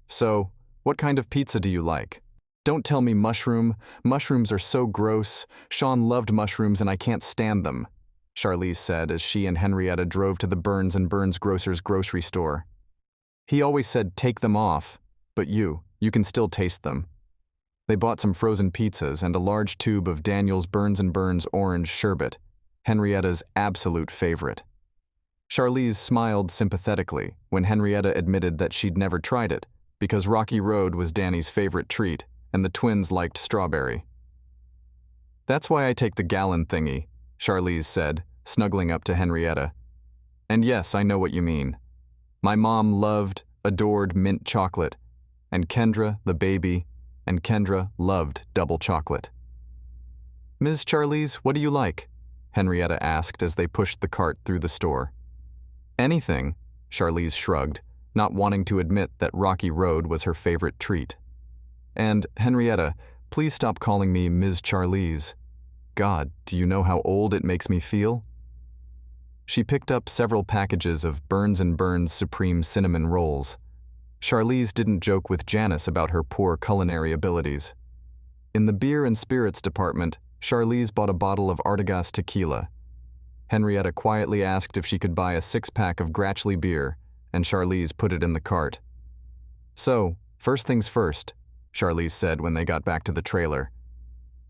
So, what kind of pizza do you like? Don't tell me mushroom. Mushrooms are so gross. Sean loved mushrooms and I can't stand them, Charlize said as she and Henrietta drove to the Burns & Burns Grocers grocery store. He always said take them off, but you can still taste them. They bought some frozen pizzas and a large tube of Daniel's Burns & Burns orange sherbet, Henrietta's absolute favorite. Charlize smiled sympathetically when Henrietta admitted that she'd never tried it, because Rocky Road was Danny's favorite treat, and the twins liked strawberry. That's why I take the gallon thingy, Charlize said, snuggling up to Henrietta. And yes, I know what you mean. My mom loved, adored mint chocolate, and Kendra, the baby, and Kendra loved double chocolate. Ms. Charlize, what do you like? Henrietta asked as they pushed the cart through the store. Anything, Charlize shrugged, not wanting to admit that Rocky Road was her favorite treat. And, Henrietta, please stop calling me Ms. Charlize. God, do you know how old it makes me feel? She picked up several packages of Burns & Burns Supreme Cinnamon Rolls. Charlize didn't joke with Janice about her poor culinary abilities. In the beer and spirits department, Charlize bought a bottle of Artigas tequila. Henrietta quietly asked if she could buy a six-pack of Grachley beer, and Charlize put it in the cart. "So, first things first," Charlize said when they got back to the trailer.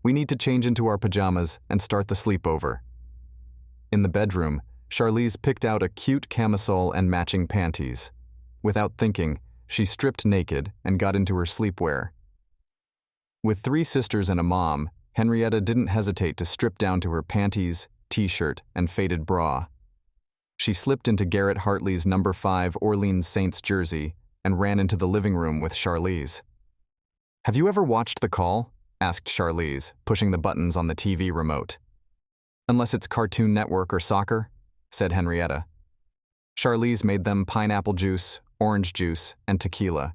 "We need to change into our pajamas and start the sleepover." In the bedroom, Charlize picked out a cute camisole and matching panties. Without thinking, she stripped naked and got into her sleepwear. With 3 sisters and a mom, Henrietta didn't hesitate to strip down to her panties, t-shirt, and faded bra. She slipped into Garrett Hartley's number 5 Orleans Saints jersey and ran into the living room with Charlize. "Have you ever watched The Call?" asked Charlize, pushing the buttons on the TV remote. "Unless it's Cartoon Network or soccer," said Henrietta. Charlize made them pineapple juice, orange juice, and tequila.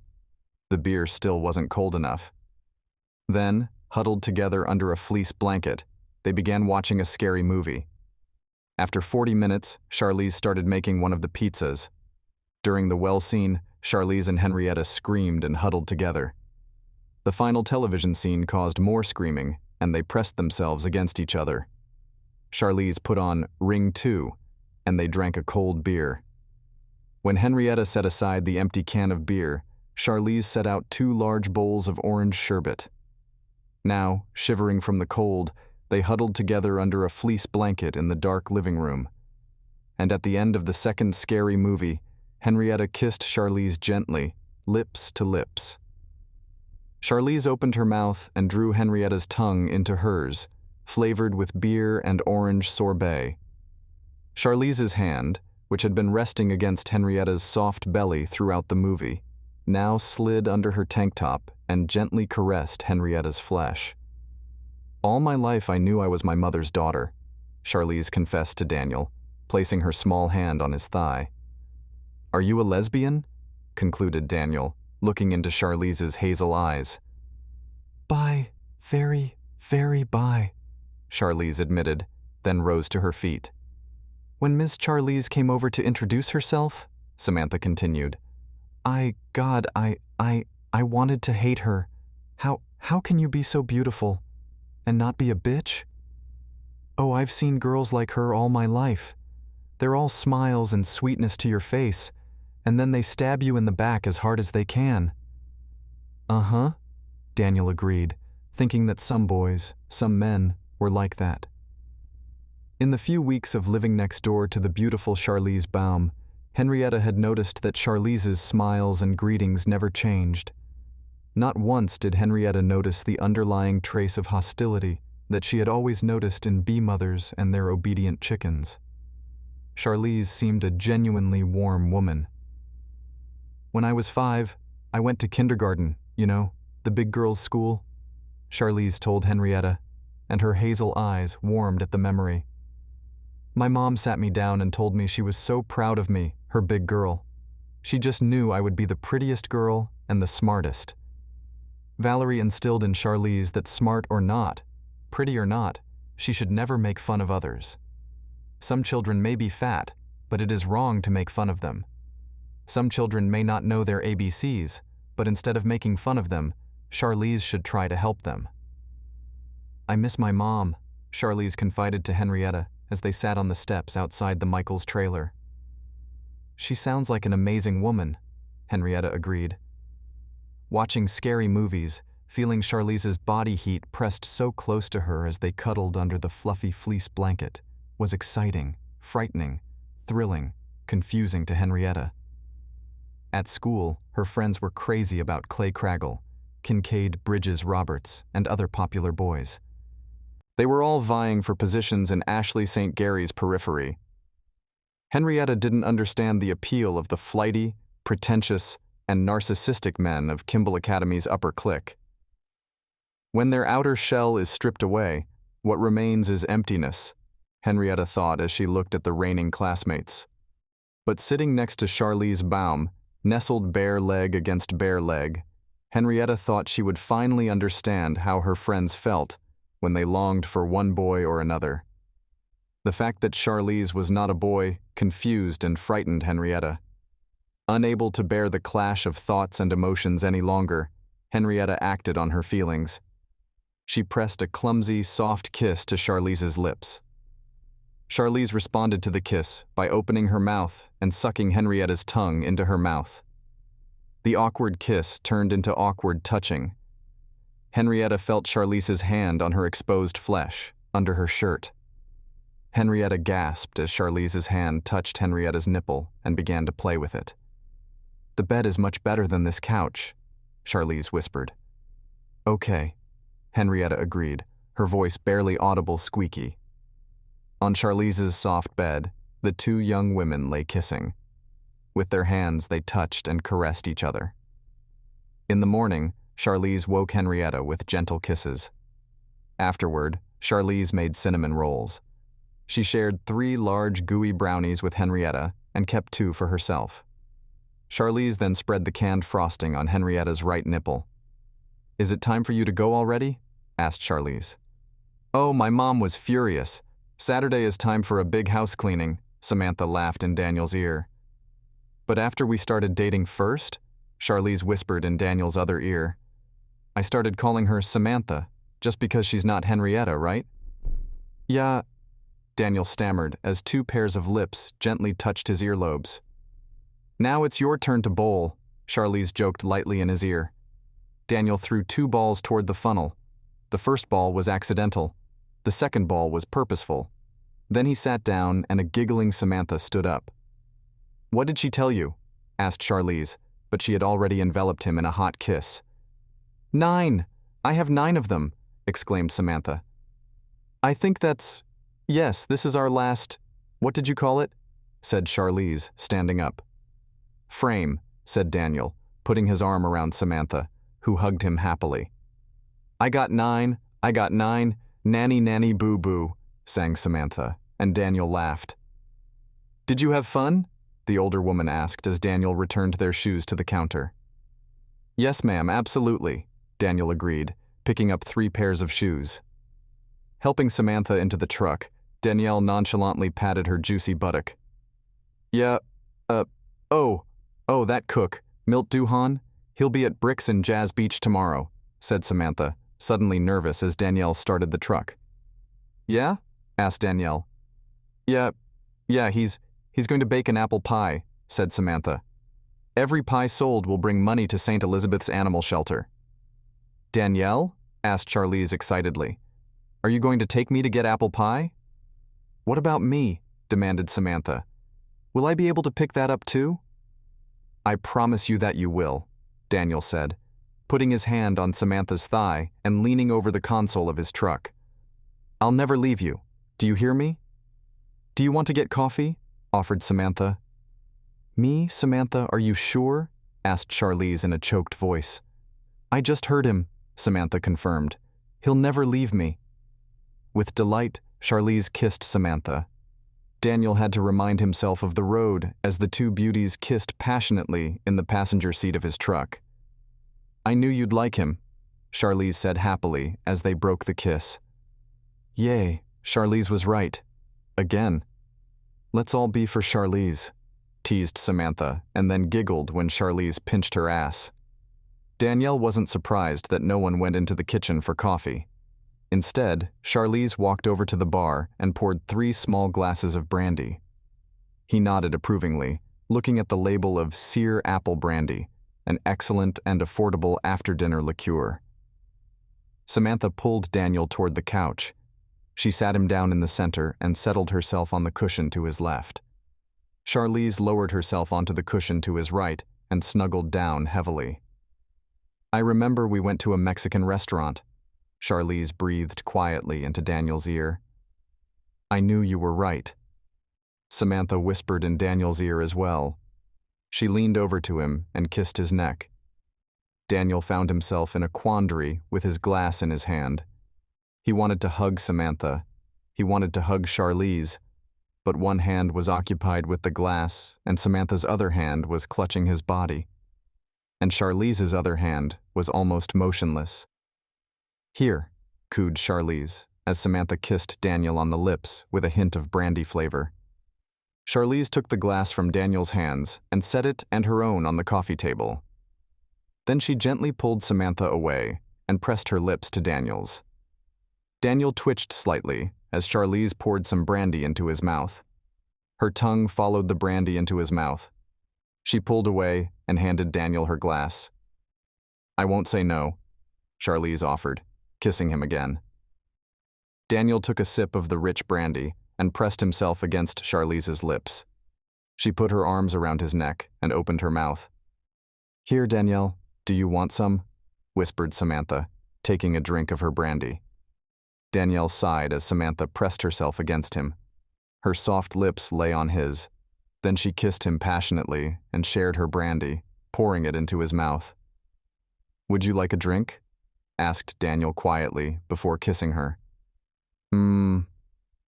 The beer still wasn't cold enough. Then, huddled together under a fleece blanket, they began watching a scary movie. After 40 minutes, Charlize started making one of the pizzas. During the well scene, Charlize and Henrietta screamed and huddled together. The final television scene caused more screaming, and they pressed themselves against each other. Charlize put on Ring 2, and they drank a cold beer. When Henrietta set aside the empty can of beer, Charlize set out 2 large bowls of orange sherbet. Now, shivering from the cold, they huddled together under a fleece blanket in the dark living room. And at the end of the second scary movie, Henrietta kissed Charlize gently, lips to lips. Charlize opened her mouth and drew Henrietta's tongue into hers, flavored with beer and orange sorbet. Charlize's hand, which had been resting against Henrietta's soft belly throughout the movie, now slid under her tank top and gently caressed Henrietta's flesh. "All my life I knew I was my mother's daughter," Charlize confessed to Daniel, placing her small hand on his thigh. "Are you a lesbian?" concluded Daniel, looking into Charlize's hazel eyes. "Bye, very, very bye," Charlize admitted, then rose to her feet. "When Miss Charlize came over to introduce herself," Samantha continued, I wanted to hate her. How can you be so beautiful and not be a bitch? Oh, I've seen girls like her all my life. They're all smiles and sweetness to your face, and then they stab you in the back as hard as they can." "Uh-huh," Daniel agreed, thinking that some boys, some men, were like that. In the few weeks of living next door to the beautiful Charlize Baum, Henrietta had noticed that Charlize's smiles and greetings never changed. Not once did Henrietta notice the underlying trace of hostility that she had always noticed in bee mothers and their obedient chickens. Charlize seemed a genuinely warm woman. "When I was 5, I went to kindergarten, you know, the big girls' school," Charlize told Henrietta, and her hazel eyes warmed at the memory. "My mom sat me down and told me she was so proud of me, her big girl. She just knew I would be the prettiest girl and the smartest." Valerie instilled in Charlize that smart or not, pretty or not, she should never make fun of others. Some children may be fat, but it is wrong to make fun of them. Some children may not know their ABCs, but instead of making fun of them, Charlize should try to help them. "I miss my mom," Charlize confided to Henrietta as they sat on the steps outside the Michaels trailer. "She sounds like an amazing woman," Henrietta agreed. Watching scary movies, feeling Charlize's body heat pressed so close to her as they cuddled under the fluffy fleece blanket, was exciting, frightening, thrilling, confusing to Henrietta. At school, her friends were crazy about Clay Craggle, Kincaid Bridges Roberts, and other popular boys. They were all vying for positions in Ashley St. Gary's periphery. Henrietta didn't understand the appeal of the flighty, pretentious, and narcissistic men of Kimball Academy's upper clique. When their outer shell is stripped away, what remains is emptiness, Henrietta thought as she looked at the reigning classmates. But sitting next to Charlize Baum, nestled bare leg against bare leg, Henrietta thought she would finally understand how her friends felt when they longed for one boy or another. The fact that Charlize was not a boy confused and frightened Henrietta. Unable to bear the clash of thoughts and emotions any longer, Henrietta acted on her feelings. She pressed a clumsy, soft kiss to Charlize's lips. Charlize responded to the kiss by opening her mouth and sucking Henrietta's tongue into her mouth. The awkward kiss turned into awkward touching. Henrietta felt Charlize's hand on her exposed flesh, under her shirt. Henrietta gasped as Charlize's hand touched Henrietta's nipple and began to play with it. "The bed is much better than this couch," Charlize whispered. "Okay," Henrietta agreed, her voice barely audible squeaky. On Charlize's soft bed, the two young women lay kissing. With their hands, they touched and caressed each other. In the morning, Charlize woke Henrietta with gentle kisses. Afterward, Charlize made cinnamon rolls. She shared 3 large, gooey brownies with Henrietta and kept 2 for herself. Charlize then spread the canned frosting on Henrietta's right nipple. "Is it time for you to go already?" asked Charlize. "Oh, my mom was furious. Saturday is time for a big house cleaning," Samantha laughed in Daniel's ear. "But after we started dating first?" Charlize whispered in Daniel's other ear. "I started calling her Samantha, just because she's not Henrietta, right?" "Yeah," Daniel stammered as 2 pairs of lips gently touched his earlobes. "Now it's your turn to bowl," Charlize joked lightly in his ear. Daniel threw 2 balls toward the funnel. The first ball was accidental. The second ball was purposeful. Then he sat down and a giggling Samantha stood up. "What did she tell you?" asked Charlize, but she had already enveloped him in a hot kiss. "9! I have 9 of them!" exclaimed Samantha. "I think yes, this is our last, what did you call it?" said Charlize, standing up. "Frame," said Daniel, putting his arm around Samantha, who hugged him happily. I got 9, nanny nanny boo boo," sang Samantha, and Daniel laughed. "Did you have fun?" the older woman asked as Daniel returned their shoes to the counter. "Yes, ma'am, absolutely," Daniel agreed, picking up 3 pairs of shoes. Helping Samantha into the truck, Danielle nonchalantly patted her juicy buttock. "Yeah, that cook, Milt Duhan, he'll be at Bricks in Jazz Beach tomorrow," said Samantha, suddenly nervous as Danielle started the truck. "Yeah?" asked Danielle. Yeah, he's going to bake an apple pie," said Samantha. "Every pie sold will bring money to St. Elizabeth's Animal Shelter." "Danielle?" asked Charlize excitedly. "Are you going to take me to get apple pie?" "What about me?" demanded Samantha. "Will I be able to pick that up too?" "I promise you that you will," Daniel said, putting his hand on Samantha's thigh and leaning over the console of his truck. "I'll never leave you. Do you hear me?" "Do you want to get coffee?" offered Samantha. "Me, Samantha, are you sure?" asked Charlize in a choked voice. "I just heard him," Samantha confirmed. "He'll never leave me." With delight, Charlize kissed Samantha. Daniel had to remind himself of the road as the 2 beauties kissed passionately in the passenger seat of his truck. "I knew you'd like him," Charlize said happily as they broke the kiss. "Yay, Charlize was right. Again. Let's all be for Charlize," teased Samantha, and then giggled when Charlize pinched her ass. Danielle wasn't surprised that no one went into the kitchen for coffee. Instead, Charlize walked over to the bar and poured 3 small glasses of brandy. He nodded approvingly, looking at the label of Sear Apple Brandy, an excellent and affordable after-dinner liqueur. Samantha pulled Daniel toward the couch. She sat him down in the center and settled herself on the cushion to his left. Charlize lowered herself onto the cushion to his right and snuggled down heavily. "I remember we went to a Mexican restaurant," Charlize breathed quietly into Daniel's ear. "I knew you were right." Samantha whispered in Daniel's ear as well. She leaned over to him and kissed his neck. Daniel found himself in a quandary with his glass in his hand. He wanted to hug Samantha. He wanted to hug Charlize, but one hand was occupied with the glass and Samantha's other hand was clutching his body. And Charlize's other hand was almost motionless. "Here," cooed Charlize, as Samantha kissed Daniel on the lips with a hint of brandy flavor. Charlize took the glass from Daniel's hands and set it and her own on the coffee table. Then she gently pulled Samantha away and pressed her lips to Daniel's. Daniel twitched slightly as Charlize poured some brandy into his mouth. Her tongue followed the brandy into his mouth. She pulled away and handed Daniel her glass. "I won't say no," Charlize offered, kissing him again. Daniel took a sip of the rich brandy and pressed himself against Charlize's lips. She put her arms around his neck and opened her mouth. "Here, Danielle, do you want some?" whispered Samantha, taking a drink of her brandy. Danielle sighed as Samantha pressed herself against him. Her soft lips lay on his. Then she kissed him passionately and shared her brandy, pouring it into his mouth. "Would you like a drink?" asked Daniel quietly before kissing her.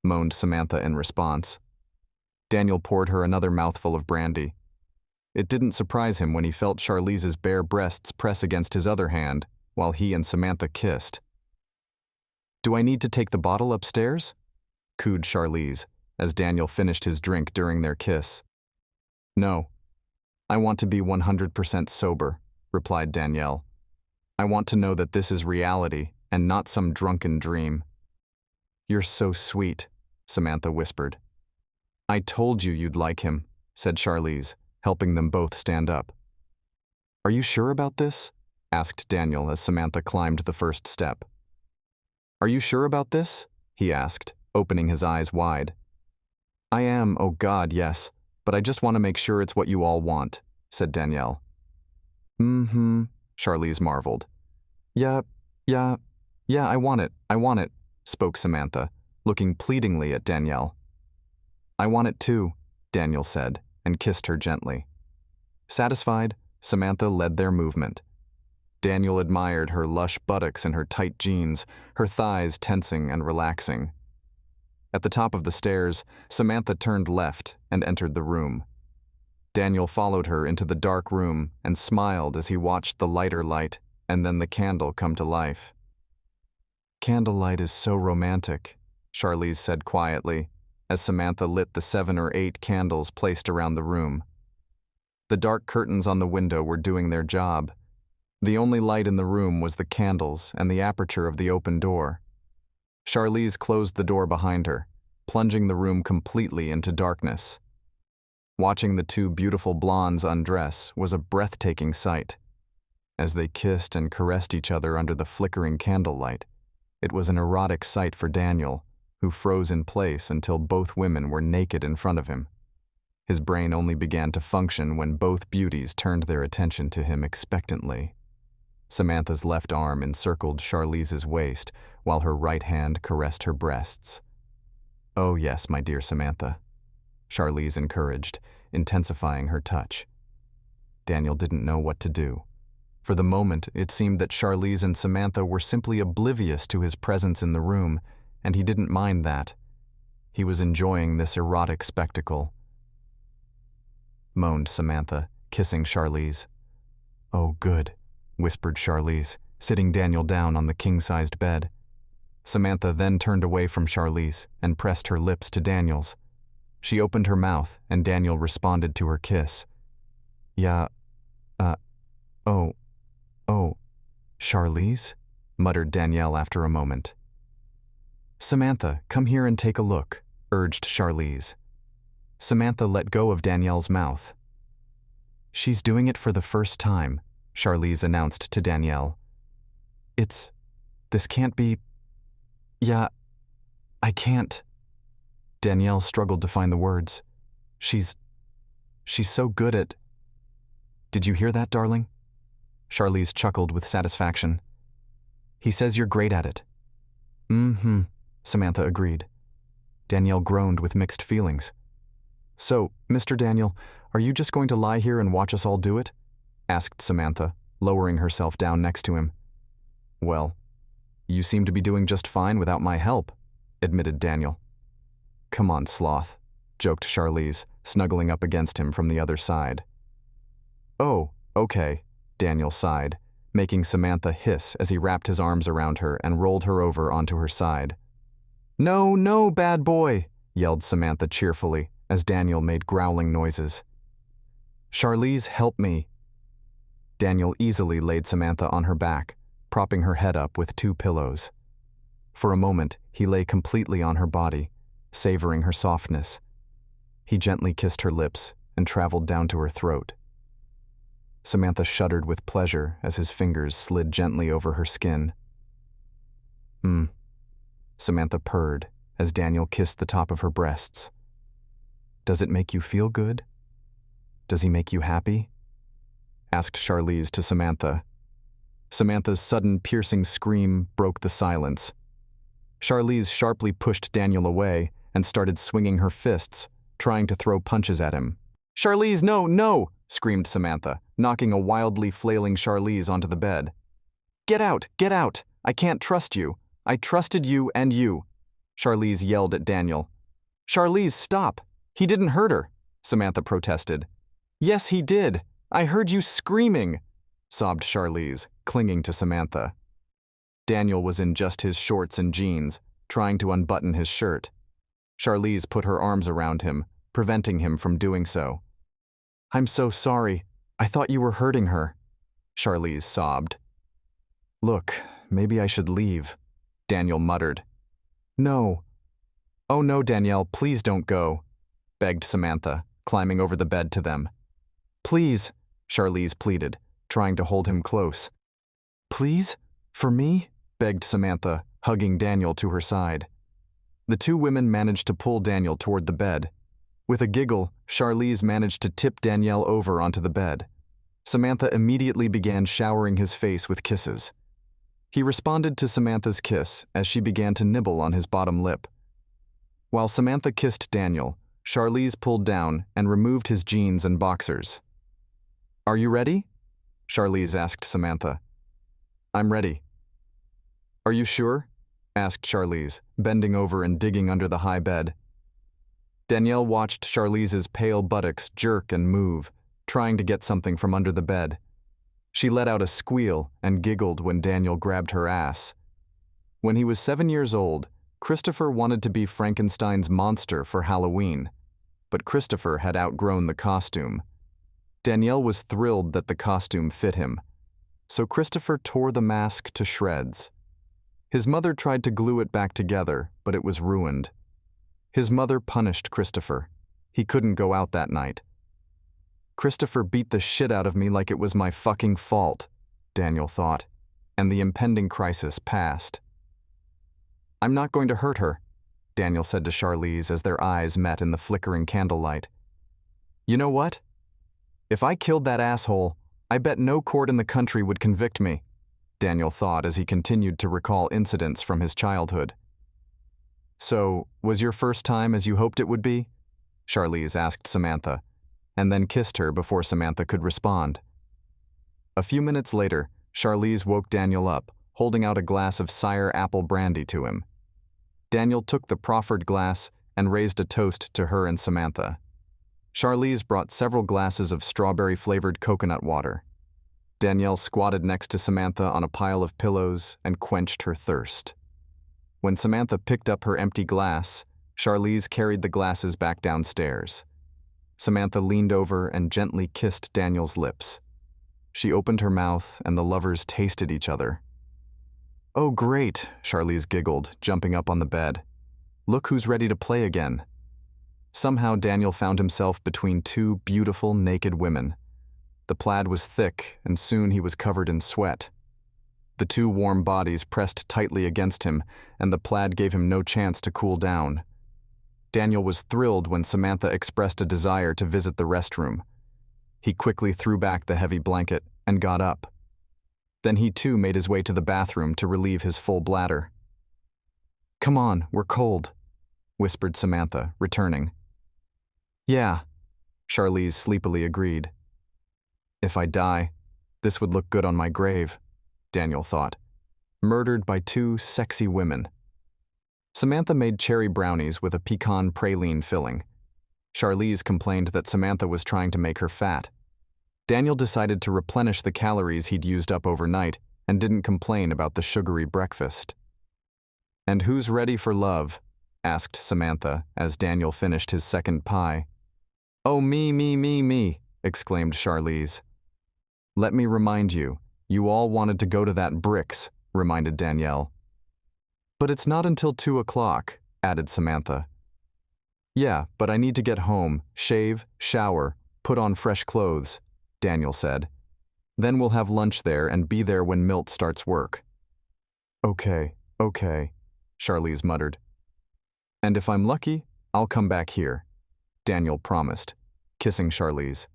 Moaned Samantha in response. Daniel poured her another mouthful of brandy. It didn't surprise him when he felt Charlize's bare breasts press against his other hand while he and Samantha kissed. "Do I need to take the bottle upstairs?" cooed Charlize as Daniel finished his drink during their kiss. "No. I want to be 100% sober," replied Danielle. "I want to know that this is reality and not some drunken dream." "You're so sweet," Samantha whispered. "I told you you'd like him," said Charlize, helping them both stand up. "Are you sure about this?" asked Daniel as Samantha climbed the first step. "Are you sure about this?" he asked, opening his eyes wide. "I am, oh God, yes, but I just want to make sure it's what you all want," said Danielle. Charlize marveled. Yeah, I want it, spoke Samantha, looking pleadingly at Danielle. "I want it too," Daniel said, and kissed her gently. Satisfied, Samantha led their movement. Daniel admired her lush buttocks in her tight jeans, her thighs tensing and relaxing. At the top of the stairs, Samantha turned left and entered the room. Daniel followed her into the dark room and smiled as he watched the lighter light and then the candle come to life. "Candlelight is so romantic," Charlize said quietly, as Samantha lit the 7 or 8 candles placed around the room. The dark curtains on the window were doing their job. The only light in the room was the candles and the aperture of the open door. Charlize closed the door behind her, plunging the room completely into darkness. Watching the two beautiful blondes undress was a breathtaking sight. As they kissed and caressed each other under the flickering candlelight, it was an erotic sight for Daniel, who froze in place until both women were naked in front of him. His brain only began to function when both beauties turned their attention to him expectantly. Samantha's left arm encircled Charlize's waist, while her right hand caressed her breasts. "Oh yes, my dear Samantha," Charlize encouraged, intensifying her touch. Daniel didn't know what to do. For the moment, it seemed that Charlize and Samantha were simply oblivious to his presence in the room, and he didn't mind that. He was enjoying this erotic spectacle. Moaned Samantha, kissing Charlize. "Oh, good," whispered Charlize, sitting Daniel down on the king-sized bed. Samantha then turned away from Charlize and pressed her lips to Daniel's. She opened her mouth, and Daniel responded to her kiss. Oh, Charlize?" muttered Danielle after a moment. "Samantha, come here and take a look," urged Charlize. Samantha let go of Danielle's mouth. "She's doing it for the first time," Charlize announced to Danielle. This can't be... I can't." Danielle struggled to find the words. She's so good at... "Did you hear that, darling?" Charlize chuckled with satisfaction. "He says you're great at it." Samantha agreed. Danielle groaned with mixed feelings. "So, Mr. Daniel, are you just going to lie here and watch us all do it?" asked Samantha, lowering herself down next to him. "Well, you seem to be doing just fine without my help," admitted Daniel. "Come on, sloth," joked Charlize, snuggling up against him from the other side. "Oh, okay," Daniel sighed, making Samantha hiss as he wrapped his arms around her and rolled her over onto her side. "No, no, bad boy," yelled Samantha cheerfully, as Daniel made growling noises. "Charlize, help me." Daniel easily laid Samantha on her back, propping her head up with 2 pillows. For a moment, he lay completely on her body, savoring her softness. He gently kissed her lips and traveled down to her throat. Samantha shuddered with pleasure as his fingers slid gently over her skin. Samantha purred as Daniel kissed the top of her breasts. "Does it make you feel good? Does he make you happy?" asked Charlize to Samantha. Samantha's sudden piercing scream broke the silence. Charlize sharply pushed Daniel away and started swinging her fists, trying to throw punches at him. "Charlize, no, no!" screamed Samantha, knocking a wildly flailing Charlize onto the bed. Get out! Get out! I can't trust you. I trusted you and you," Charlize yelled at Daniel. "Charlize, stop! He didn't hurt her," Samantha protested. "Yes, he did. I heard you screaming," sobbed Charlize, clinging to Samantha. Daniel was in just his shorts and jeans, trying to unbutton his shirt. Charlize put her arms around him, preventing him from doing so. "I'm so sorry. I thought you were hurting her," Charlize sobbed. "Look, maybe I should leave," Daniel muttered. "No." "Oh no, Danielle, please don't go," begged Samantha, climbing over the bed to them. "Please," Charlize pleaded, trying to hold him close. "Please? For me?" begged Samantha, hugging Daniel to her side. The 2 women managed to pull Daniel toward the bed. With a giggle, Charlize managed to tip Danielle over onto the bed. Samantha immediately began showering his face with kisses. He responded to Samantha's kiss as she began to nibble on his bottom lip. While Samantha kissed Daniel, Charlize pulled down and removed his jeans and boxers. "Are you ready?" Charlize asked Samantha. "I'm ready." "Are you sure?" asked Charlize, bending over and digging under the high bed. Danielle watched Charlize's pale buttocks jerk and move, trying to get something from under the bed. She let out a squeal and giggled when Daniel grabbed her ass. When he was 7 years old, Christopher wanted to be Frankenstein's monster for Halloween, but Christopher had outgrown the costume. Danielle was thrilled that the costume fit him, so Christopher tore the mask to shreds. His mother tried to glue it back together, but it was ruined. His mother punished Christopher. He couldn't go out that night. "Christopher beat the shit out of me like it was my fucking fault," Daniel thought, and the impending crisis passed. "I'm not going to hurt her," Daniel said to Charlize as their eyes met in the flickering candlelight. "You know what? If I killed that asshole, I bet no court in the country would convict me," Daniel thought as he continued to recall incidents from his childhood. "So, was your first time as you hoped it would be?" Charlize asked Samantha, and then kissed her before Samantha could respond. A few minutes later, Charlize woke Daniel up, holding out a glass of Sire apple brandy to him. Daniel took the proffered glass and raised a toast to her and Samantha. Charlize brought several glasses of strawberry-flavored coconut water. Danielle squatted next to Samantha on a pile of pillows and quenched her thirst. When Samantha picked up her empty glass, Charlize carried the glasses back downstairs. Samantha leaned over and gently kissed Daniel's lips. She opened her mouth and the lovers tasted each other. "Oh great," Charlize giggled, jumping up on the bed. "Look who's ready to play again." Somehow Daniel found himself between 2 beautiful naked women. The plaid was thick and soon he was covered in sweat. The 2 warm bodies pressed tightly against him and the plaid gave him no chance to cool down. Daniel was thrilled when Samantha expressed a desire to visit the restroom. He quickly threw back the heavy blanket and got up. Then he too made his way to the bathroom to relieve his full bladder. "Come on, we're cold," whispered Samantha, returning. "Yeah," Charlize sleepily agreed. "If I die, this would look good on my grave," Daniel thought. Murdered by 2 sexy women. Samantha made cherry brownies with a pecan praline filling. Charlize complained that Samantha was trying to make her fat. Daniel decided to replenish the calories he'd used up overnight and didn't complain about the sugary breakfast. "And who's ready for love?" asked Samantha as Daniel finished his second pie. Oh, me, exclaimed Charlize. Let me remind you, you all wanted to go to that Bricks, reminded Danielle. But it's not until 2 o'clock, added Samantha. Yeah, but I need to get home, shave, shower, put on fresh clothes, Daniel said. Then we'll have lunch there and be there when Milt starts work. Okay, Charlize muttered. And if I'm lucky, I'll come back here, Daniel promised, kissing Charlize.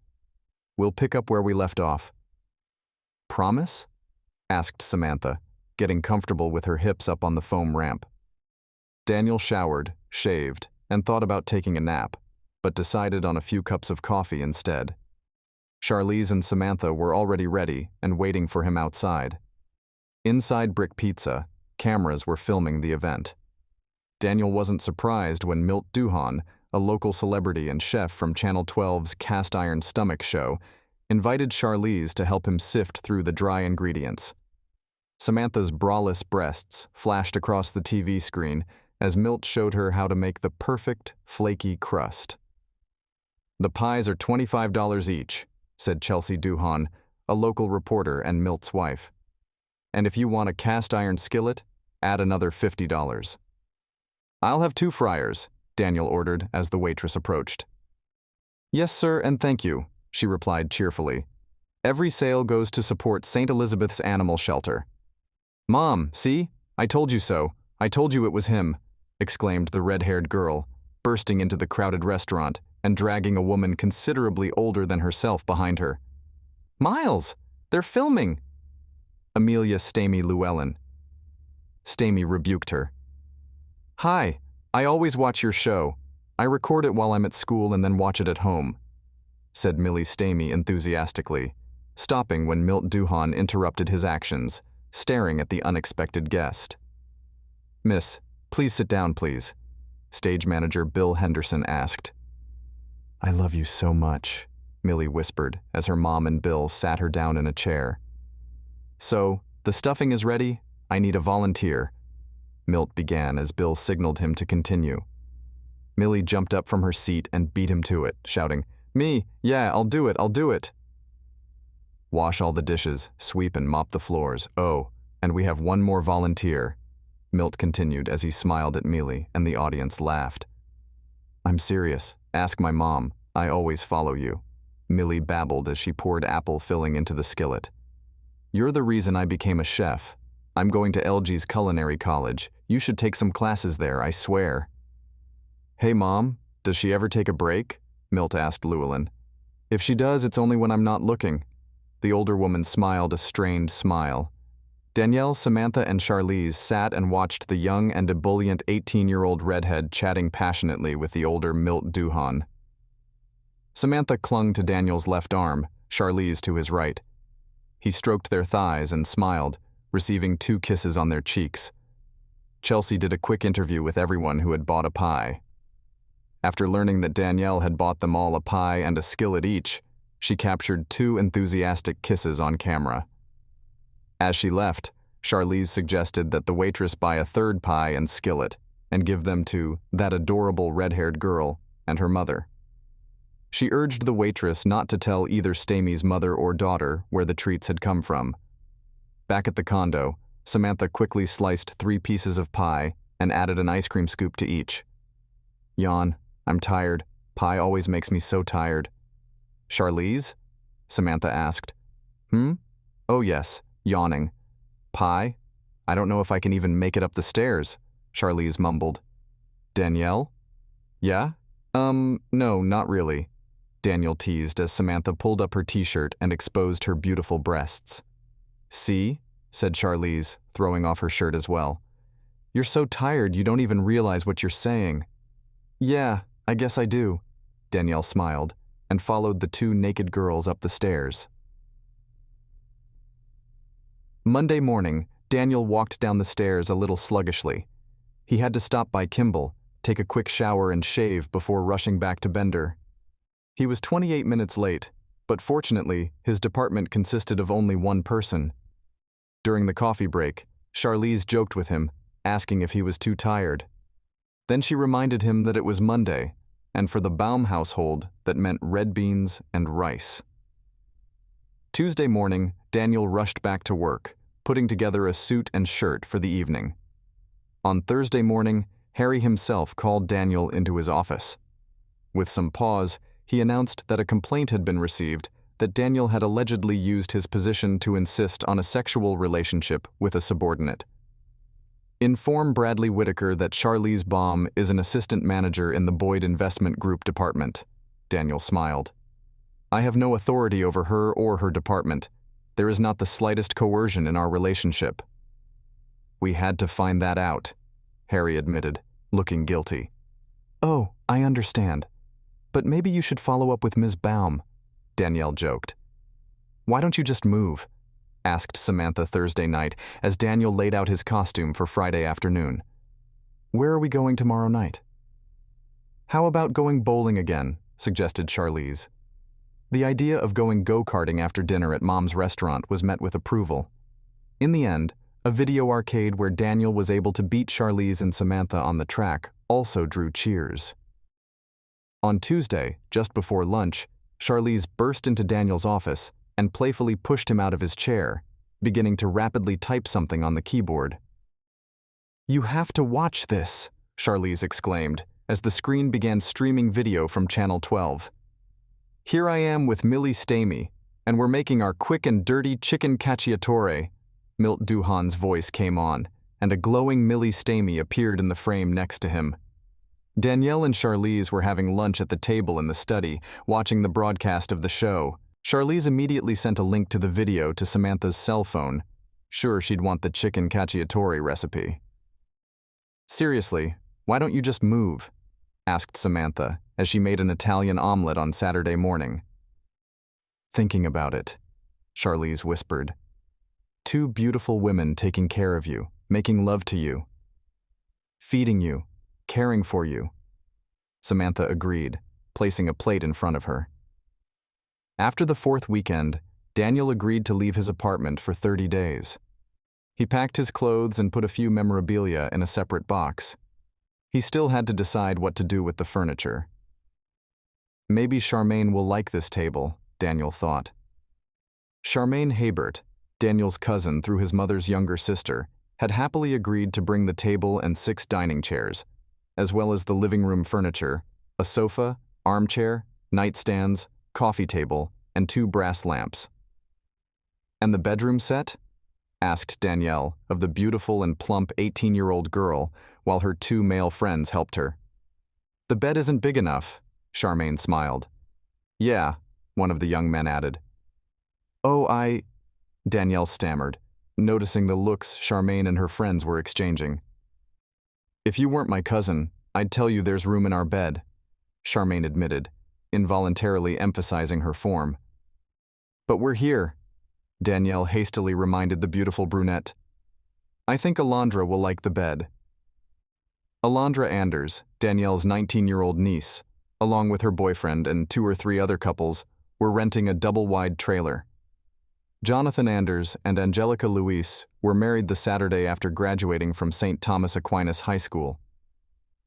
We'll pick up where we left off. Promise? Asked Samantha, getting comfortable with her hips up on the foam ramp. Daniel showered, shaved, and thought about taking a nap, but decided on a few cups of coffee instead. Charlize and Samantha were already ready and waiting for him outside. Inside Brick Pizza, cameras were filming the event. Daniel wasn't surprised when Milt Duhan, a local celebrity and chef from Channel 12's Cast Iron Stomach show, invited Charlize to help him sift through the dry ingredients. Samantha's braless breasts flashed across the TV screen as Milt showed her how to make the perfect, flaky crust. The pies are $25 each, said Chelsea Duhan, a local reporter and Milt's wife. And if you want a cast iron skillet, add another $50. I'll have 2 fryers, Daniel ordered as the waitress approached. Yes, sir, and thank you, she replied cheerfully. Every sale goes to support St. Elizabeth's Animal Shelter. Mom, see? I told you so. I told you it was him, exclaimed the red-haired girl, bursting into the crowded restaurant and dragging a woman considerably older than herself behind her. Miles, they're filming! Amelia Stamy Llewellyn. Stamy rebuked her. Hi, I always watch your show. I record it while I'm at school and then watch it at home, said Millie Stamy enthusiastically, stopping when Milt Duhan interrupted his actions, staring at the unexpected guest. Miss, please sit down, please, stage manager Bill Henderson asked. I love you so much, Millie whispered as her mom and Bill sat her down in a chair. So, the stuffing is ready? I need a volunteer, Milt began as Bill signaled him to continue. Millie jumped up from her seat and beat him to it, shouting, Me, yeah, I'll do it. Wash all the dishes, sweep and mop the floors, oh, and we have one more volunteer, Milt continued as he smiled at Millie and the audience laughed. I'm serious, ask my mom, I always follow you, Millie babbled as she poured apple filling into the skillet. You're the reason I became a chef. I'm going to LG's Culinary College. You should take some classes there, I swear. Hey, Mom, does she ever take a break? Milt asked Llewellyn. If she does, it's only when I'm not looking. The older woman smiled a strained smile. Danielle, Samantha, and Charlize sat and watched the young and ebullient 18-year-old redhead chatting passionately with the older Milt Duhan. Samantha clung to Daniel's left arm, Charlize to his right. He stroked their thighs and smiled, receiving 2 kisses on their cheeks. Chelsea did a quick interview with everyone who had bought a pie. After learning that Danielle had bought them all a pie and a skillet each, she captured 2 enthusiastic kisses on camera. As she left, Charlize suggested that the waitress buy a 3rd pie and skillet and give them to that adorable red-haired girl and her mother. She urged the waitress not to tell either Stamy's mother or daughter where the treats had come from. Back at the condo, Samantha quickly sliced 3 pieces of pie and added an ice cream scoop to each. Yawn, I'm tired. Pie always makes me so tired. Charlize? Samantha asked. Oh yes, yawning. Pie? I don't know if I can even make it up the stairs, Charlize mumbled. Danielle? Yeah? No, not really, Daniel teased as Samantha pulled up her t-shirt and exposed her beautiful breasts. See? Said Charlize, throwing off her shirt as well. You're so tired you don't even realize what you're saying. Yeah, I guess I do, Danielle smiled, and followed the 2 naked girls up the stairs. Monday morning, Daniel walked down the stairs a little sluggishly. He had to stop by Kimball, take a quick shower and shave before rushing back to Bender. He was 28 minutes late, but fortunately, his department consisted of only 1 person. During the coffee break, Charlize joked with him, asking if he was too tired. Then she reminded him that it was Monday, and for the Baum household, that meant red beans and rice. Tuesday morning, Daniel rushed back to work, putting together a suit and shirt for the evening. On Thursday morning, Harry himself called Daniel into his office. With some pause, he announced that a complaint had been received that Daniel had allegedly used his position to insist on a sexual relationship with a subordinate. Inform Bradley Whitaker that Charlize Baum is an assistant manager in the Boyd Investment Group department. Daniel smiled. I have no authority over her or her department. There is not the slightest coercion in our relationship. We had to find that out, Harry admitted, looking guilty. Oh, I understand. But maybe you should follow up with Ms. Baum, Danielle joked. Why don't you just move? Asked Samantha Thursday night as Daniel laid out his costume for Friday afternoon. Where are we going tomorrow night? How about going bowling again, suggested Charlize. The idea of going go-karting after dinner at Mom's restaurant was met with approval. In the end, a video arcade where Daniel was able to beat Charlize and Samantha on the track also drew cheers. On Tuesday, just before lunch, Charlize burst into Daniel's office and playfully pushed him out of his chair, beginning to rapidly type something on the keyboard. You have to watch this, Charlize exclaimed as the screen began streaming video from Channel 12. Here I am with Millie Stamey, and we're making our quick and dirty chicken cacciatore. Milt Duhan's voice came on, and a glowing Millie Stamey appeared in the frame next to him. Danielle and Charlize were having lunch at the table in the study, watching the broadcast of the show. Charlize immediately sent a link to the video to Samantha's cell phone. Sure, she'd want the chicken cacciatore recipe. Seriously, why don't you just move? Asked Samantha as she made an Italian omelet on Saturday morning. Thinking about it, Charlize whispered. Two beautiful women taking care of you, making love to you, feeding you, caring for you. Samantha agreed, placing a plate in front of her. After the fourth weekend, Daniel agreed to leave his apartment for 30 days. He packed his clothes and put a few memorabilia in a separate box. He still had to decide what to do with the furniture. Maybe Charmaine will like this table, Daniel thought. Charmaine Habert, Daniel's cousin through his mother's younger sister, had happily agreed to bring the table and 6 dining chairs, as well as the living room furniture, a sofa, armchair, nightstands, coffee table, and 2 brass lamps. And the bedroom set? Asked Danielle of the beautiful and plump 18-year-old girl, while her 2 male friends helped her. The bed isn't big enough, Charmaine smiled. Yeah, one of the young men added. Oh, Danielle stammered, noticing the looks Charmaine and her friends were exchanging. If you weren't my cousin, I'd tell you there's room in our bed, Charmaine admitted, involuntarily emphasizing her form. But we're here, Danielle hastily reminded the beautiful brunette. I think Alondra will like the bed. Alondra Anders, Danielle's 19-year-old niece, along with her boyfriend and 2 or 3 other couples, were renting a double-wide trailer. Jonathan Anders and Angelica Luis were married the Saturday after graduating from St. Thomas Aquinas High School.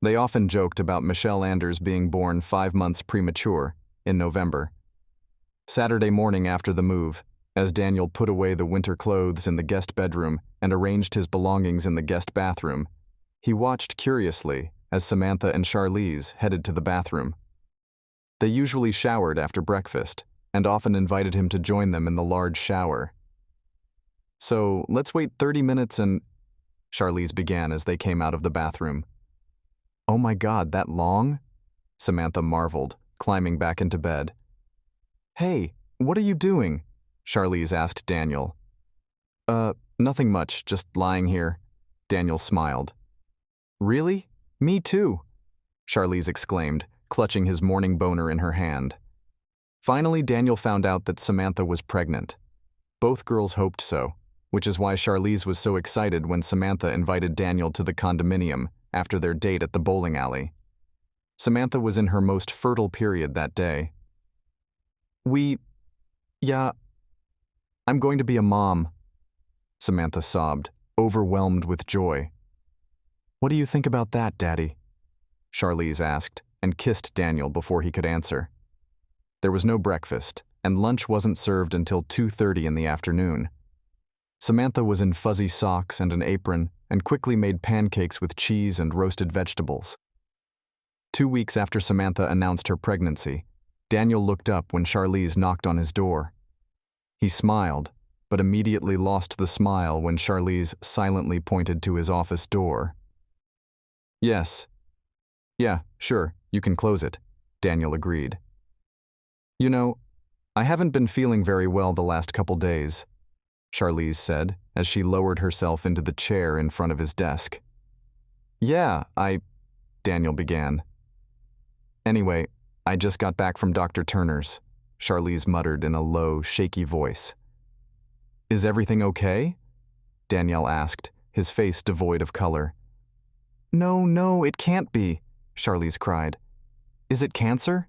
They often joked about Michelle Anders being born 5 months premature, in November. Saturday morning after the move, as Daniel put away the winter clothes in the guest bedroom and arranged his belongings in the guest bathroom, he watched curiously as Samantha and Charlize headed to the bathroom. They usually showered after breakfast, and often invited him to join them in the large shower. So, let's wait 30 minutes and... Charlize began as they came out of the bathroom. Oh my God, that long? Samantha marveled, climbing back into bed. Hey, what are you doing? Charlize asked Daniel. Nothing much, just lying here. Daniel smiled. Really? Me too, Charlize exclaimed, clutching his morning boner in her hand. Finally, Daniel found out that Samantha was pregnant. Both girls hoped so, which is why Charlize was so excited when Samantha invited Daniel to the condominium after their date at the bowling alley. Samantha was in her most fertile period that day. I'm going to be a mom, Samantha sobbed, overwhelmed with joy. What do you think about that, Daddy? Charlize asked, and kissed Daniel before he could answer. There was no breakfast, and lunch wasn't served until 2:30 in the afternoon. Samantha was in fuzzy socks and an apron and quickly made pancakes with cheese and roasted vegetables. 2 weeks after Samantha announced her pregnancy, Daniel looked up when Charlize knocked on his door. He smiled, but immediately lost the smile when Charlize silently pointed to his office door. "Yes. Yeah, sure, you can close it," Daniel agreed. "You know, I haven't been feeling very well the last couple days," Charlize said as she lowered herself into the chair in front of his desk. "Yeah, Daniel began. "Anyway, I just got back from Dr. Turner's," Charlize muttered in a low, shaky voice. "Is everything okay?" Danielle asked, his face devoid of color. No, it can't be," Charlize cried. "Is it cancer?"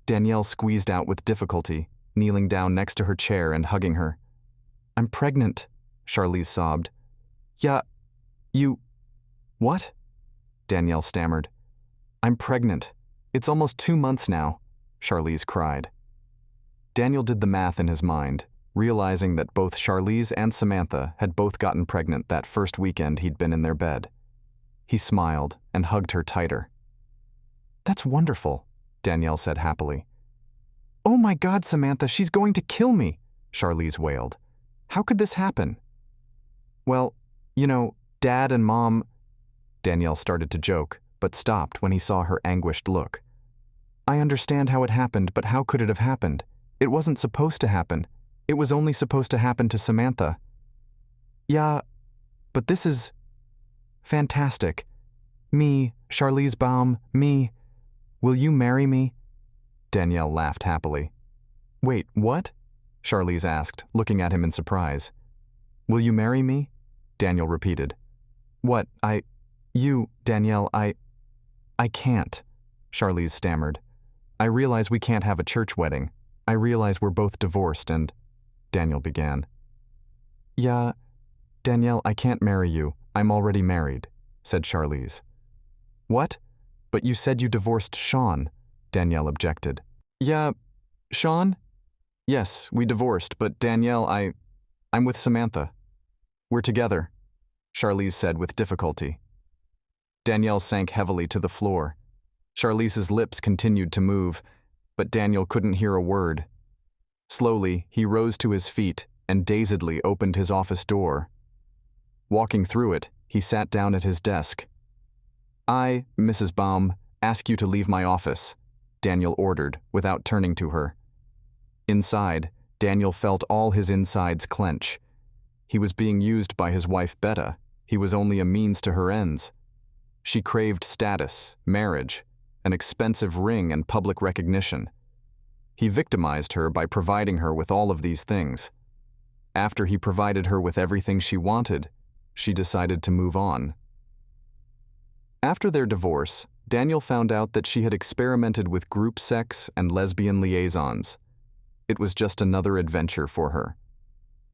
Danielle squeezed out with difficulty, kneeling down next to her chair and hugging her. "I'm pregnant," Charlize sobbed. "Yeah, you... What?" Danielle stammered. "I'm pregnant. It's almost 2 months now," Charlize cried. Daniel did the math in his mind, realizing that both Charlize and Samantha had both gotten pregnant that first weekend he'd been in their bed. He smiled and hugged her tighter. "That's wonderful," Danielle said happily. "Oh my God, Samantha, she's going to kill me," Charlize wailed. "How could this happen?" "Well, you know, Dad and Mom..." Danielle started to joke, but stopped when he saw her anguished look. "I understand how it happened, but how could it have happened? It wasn't supposed to happen. It was only supposed to happen to Samantha." "Yeah, but this is... fantastic. Me, Charlize Baum, me. Will you marry me?" Danielle laughed happily. "Wait, what?" Charlize asked, looking at him in surprise. "Will you marry me?" Daniel repeated. "What, Danielle, I can't," Charlize stammered. "I realize we can't have a church wedding. I realize we're both divorced and..." Daniel began. "Yeah, Danielle, I can't marry you. I'm already married," said Charlize. "What? But you said you divorced Sean," Danielle objected. "Yeah, Sean? Yes, we divorced, but Danielle, I'm with Samantha. We're together," Charlize said with difficulty. Danielle sank heavily to the floor. Charlize's lips continued to move, but Daniel couldn't hear a word. Slowly, he rose to his feet and dazedly opened his office door. Walking through it, he sat down at his desk. "I, Mrs. Baum, ask you to leave my office," Daniel ordered, without turning to her. Inside, Daniel felt all his insides clench. He was being used by his wife Betta. He was only a means to her ends. She craved status, marriage, an expensive ring and public recognition. He victimized her by providing her with all of these things. After he provided her with everything she wanted, she decided to move on. After their divorce, Daniel found out that she had experimented with group sex and lesbian liaisons. It was just another adventure for her.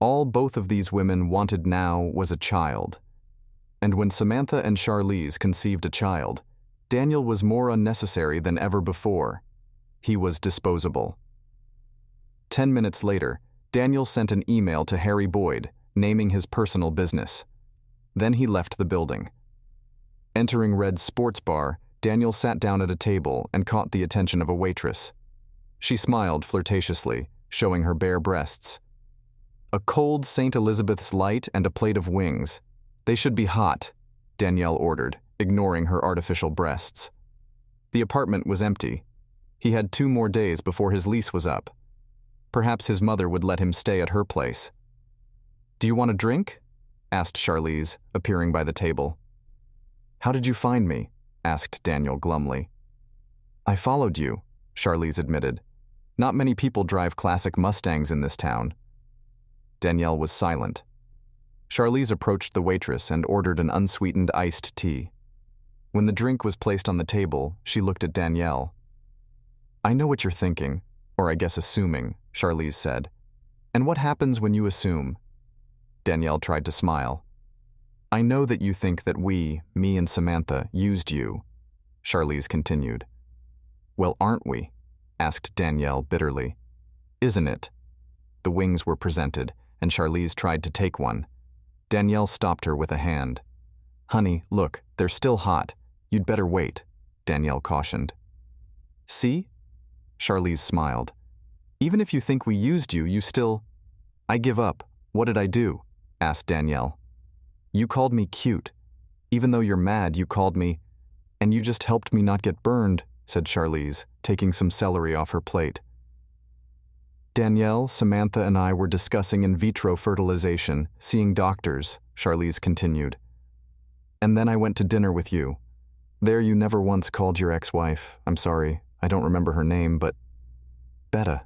All both of these women wanted now was a child. And when Samantha and Charlize conceived a child, Daniel was more unnecessary than ever before. He was disposable. 10 minutes later, Daniel sent an email to Harry Boyd, naming his personal business. Then he left the building. Entering Red's sports bar, Daniel sat down at a table and caught the attention of a waitress. She smiled flirtatiously, showing her bare breasts. "A cold St. Elizabeth's Light and a plate of wings. They should be hot," Danielle ordered, ignoring her artificial breasts. The apartment was empty. He had 2 more days before his lease was up. Perhaps his mother would let him stay at her place. "Do you want a drink?" asked Charlize, appearing by the table. "How did you find me?" asked Daniel glumly. "I followed you," Charlize admitted. "Not many people drive classic Mustangs in this town." Danielle was silent. Charlize approached the waitress and ordered an unsweetened iced tea. When the drink was placed on the table, she looked at Danielle. "I know what you're thinking, or I guess assuming," Charlize said. "And what happens when you assume?" Danielle tried to smile. "I know that you think that we, me and Samantha, used you. Charlize continued. Well, aren't we? Asked Danielle bitterly. Isn't it? The wings were presented, and Charlize tried to take one. Danielle stopped her with a hand. Honey, look, they're still hot. You'd better wait, Danielle cautioned. See? Charlize smiled. Even if you think we used you, you still… I give up. What did I do? Asked Danielle. You called me cute. Even though you're mad, you called me… And you just helped me not get burned, said Charlize, taking some celery off her plate. Danielle, Samantha, and I were discussing in vitro fertilization, seeing doctors, Charlize continued. And then I went to dinner with you. There you never once called your ex-wife. I'm sorry, I don't remember her name, but… Betta,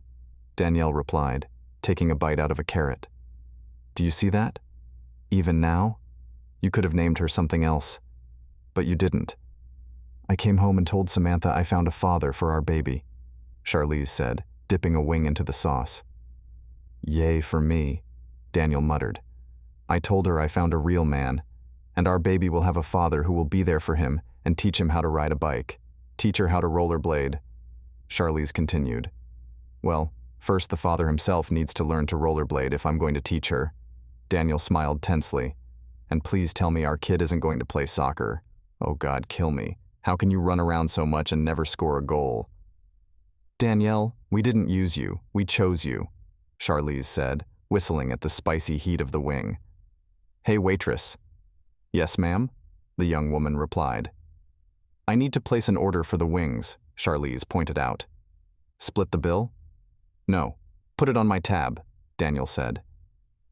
Danielle replied, taking a bite out of a carrot. Do you see that? Even now? You could have named her something else. But you didn't. I came home and told Samantha I found a father for our baby, Charlize said, dipping a wing into the sauce. Yay for me, Daniel muttered. I told her I found a real man, and our baby will have a father who will be there for him and teach him how to ride a bike, teach her how to rollerblade. Charlize continued. Well, first the father himself needs to learn to rollerblade if I'm going to teach her. Daniel smiled tensely. And please tell me our kid isn't going to play soccer. Oh God, kill me. How can you run around so much and never score a goal? Danielle, we didn't use you, we chose you, Charlize said, whistling at the spicy heat of the wing. Hey, waitress. Yes, ma'am, the young woman replied. I need to place an order for the wings, Charlize pointed out. Split the bill? No, put it on my tab, Daniel said.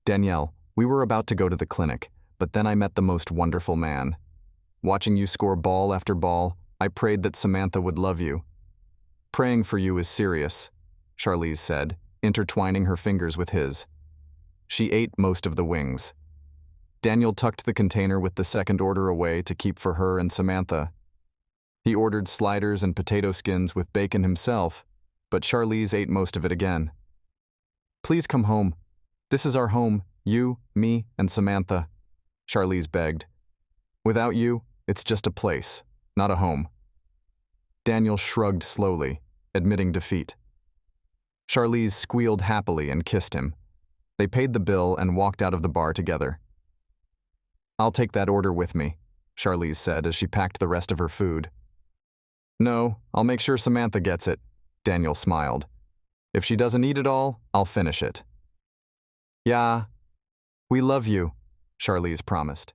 Danielle, we were about to go to the clinic, but then I met the most wonderful man. Watching you score ball after ball, I prayed that Samantha would love you. Praying for you is serious, Charlize said, intertwining her fingers with his. She ate most of the wings. Daniel tucked the container with the second order away to keep for her and Samantha. He ordered sliders and potato skins with bacon himself, but Charlize ate most of it again. Please come home. This is our home, you, me, and Samantha, Charlize begged. Without you, it's just a place, not a home. Daniel shrugged slowly, admitting defeat. Charlize squealed happily and kissed him. They paid the bill and walked out of the bar together. I'll take that order with me, Charlize said as she packed the rest of her food. No, I'll make sure Samantha gets it, Daniel smiled. If she doesn't eat it all, I'll finish it. Yeah, we love you, Charlize promised.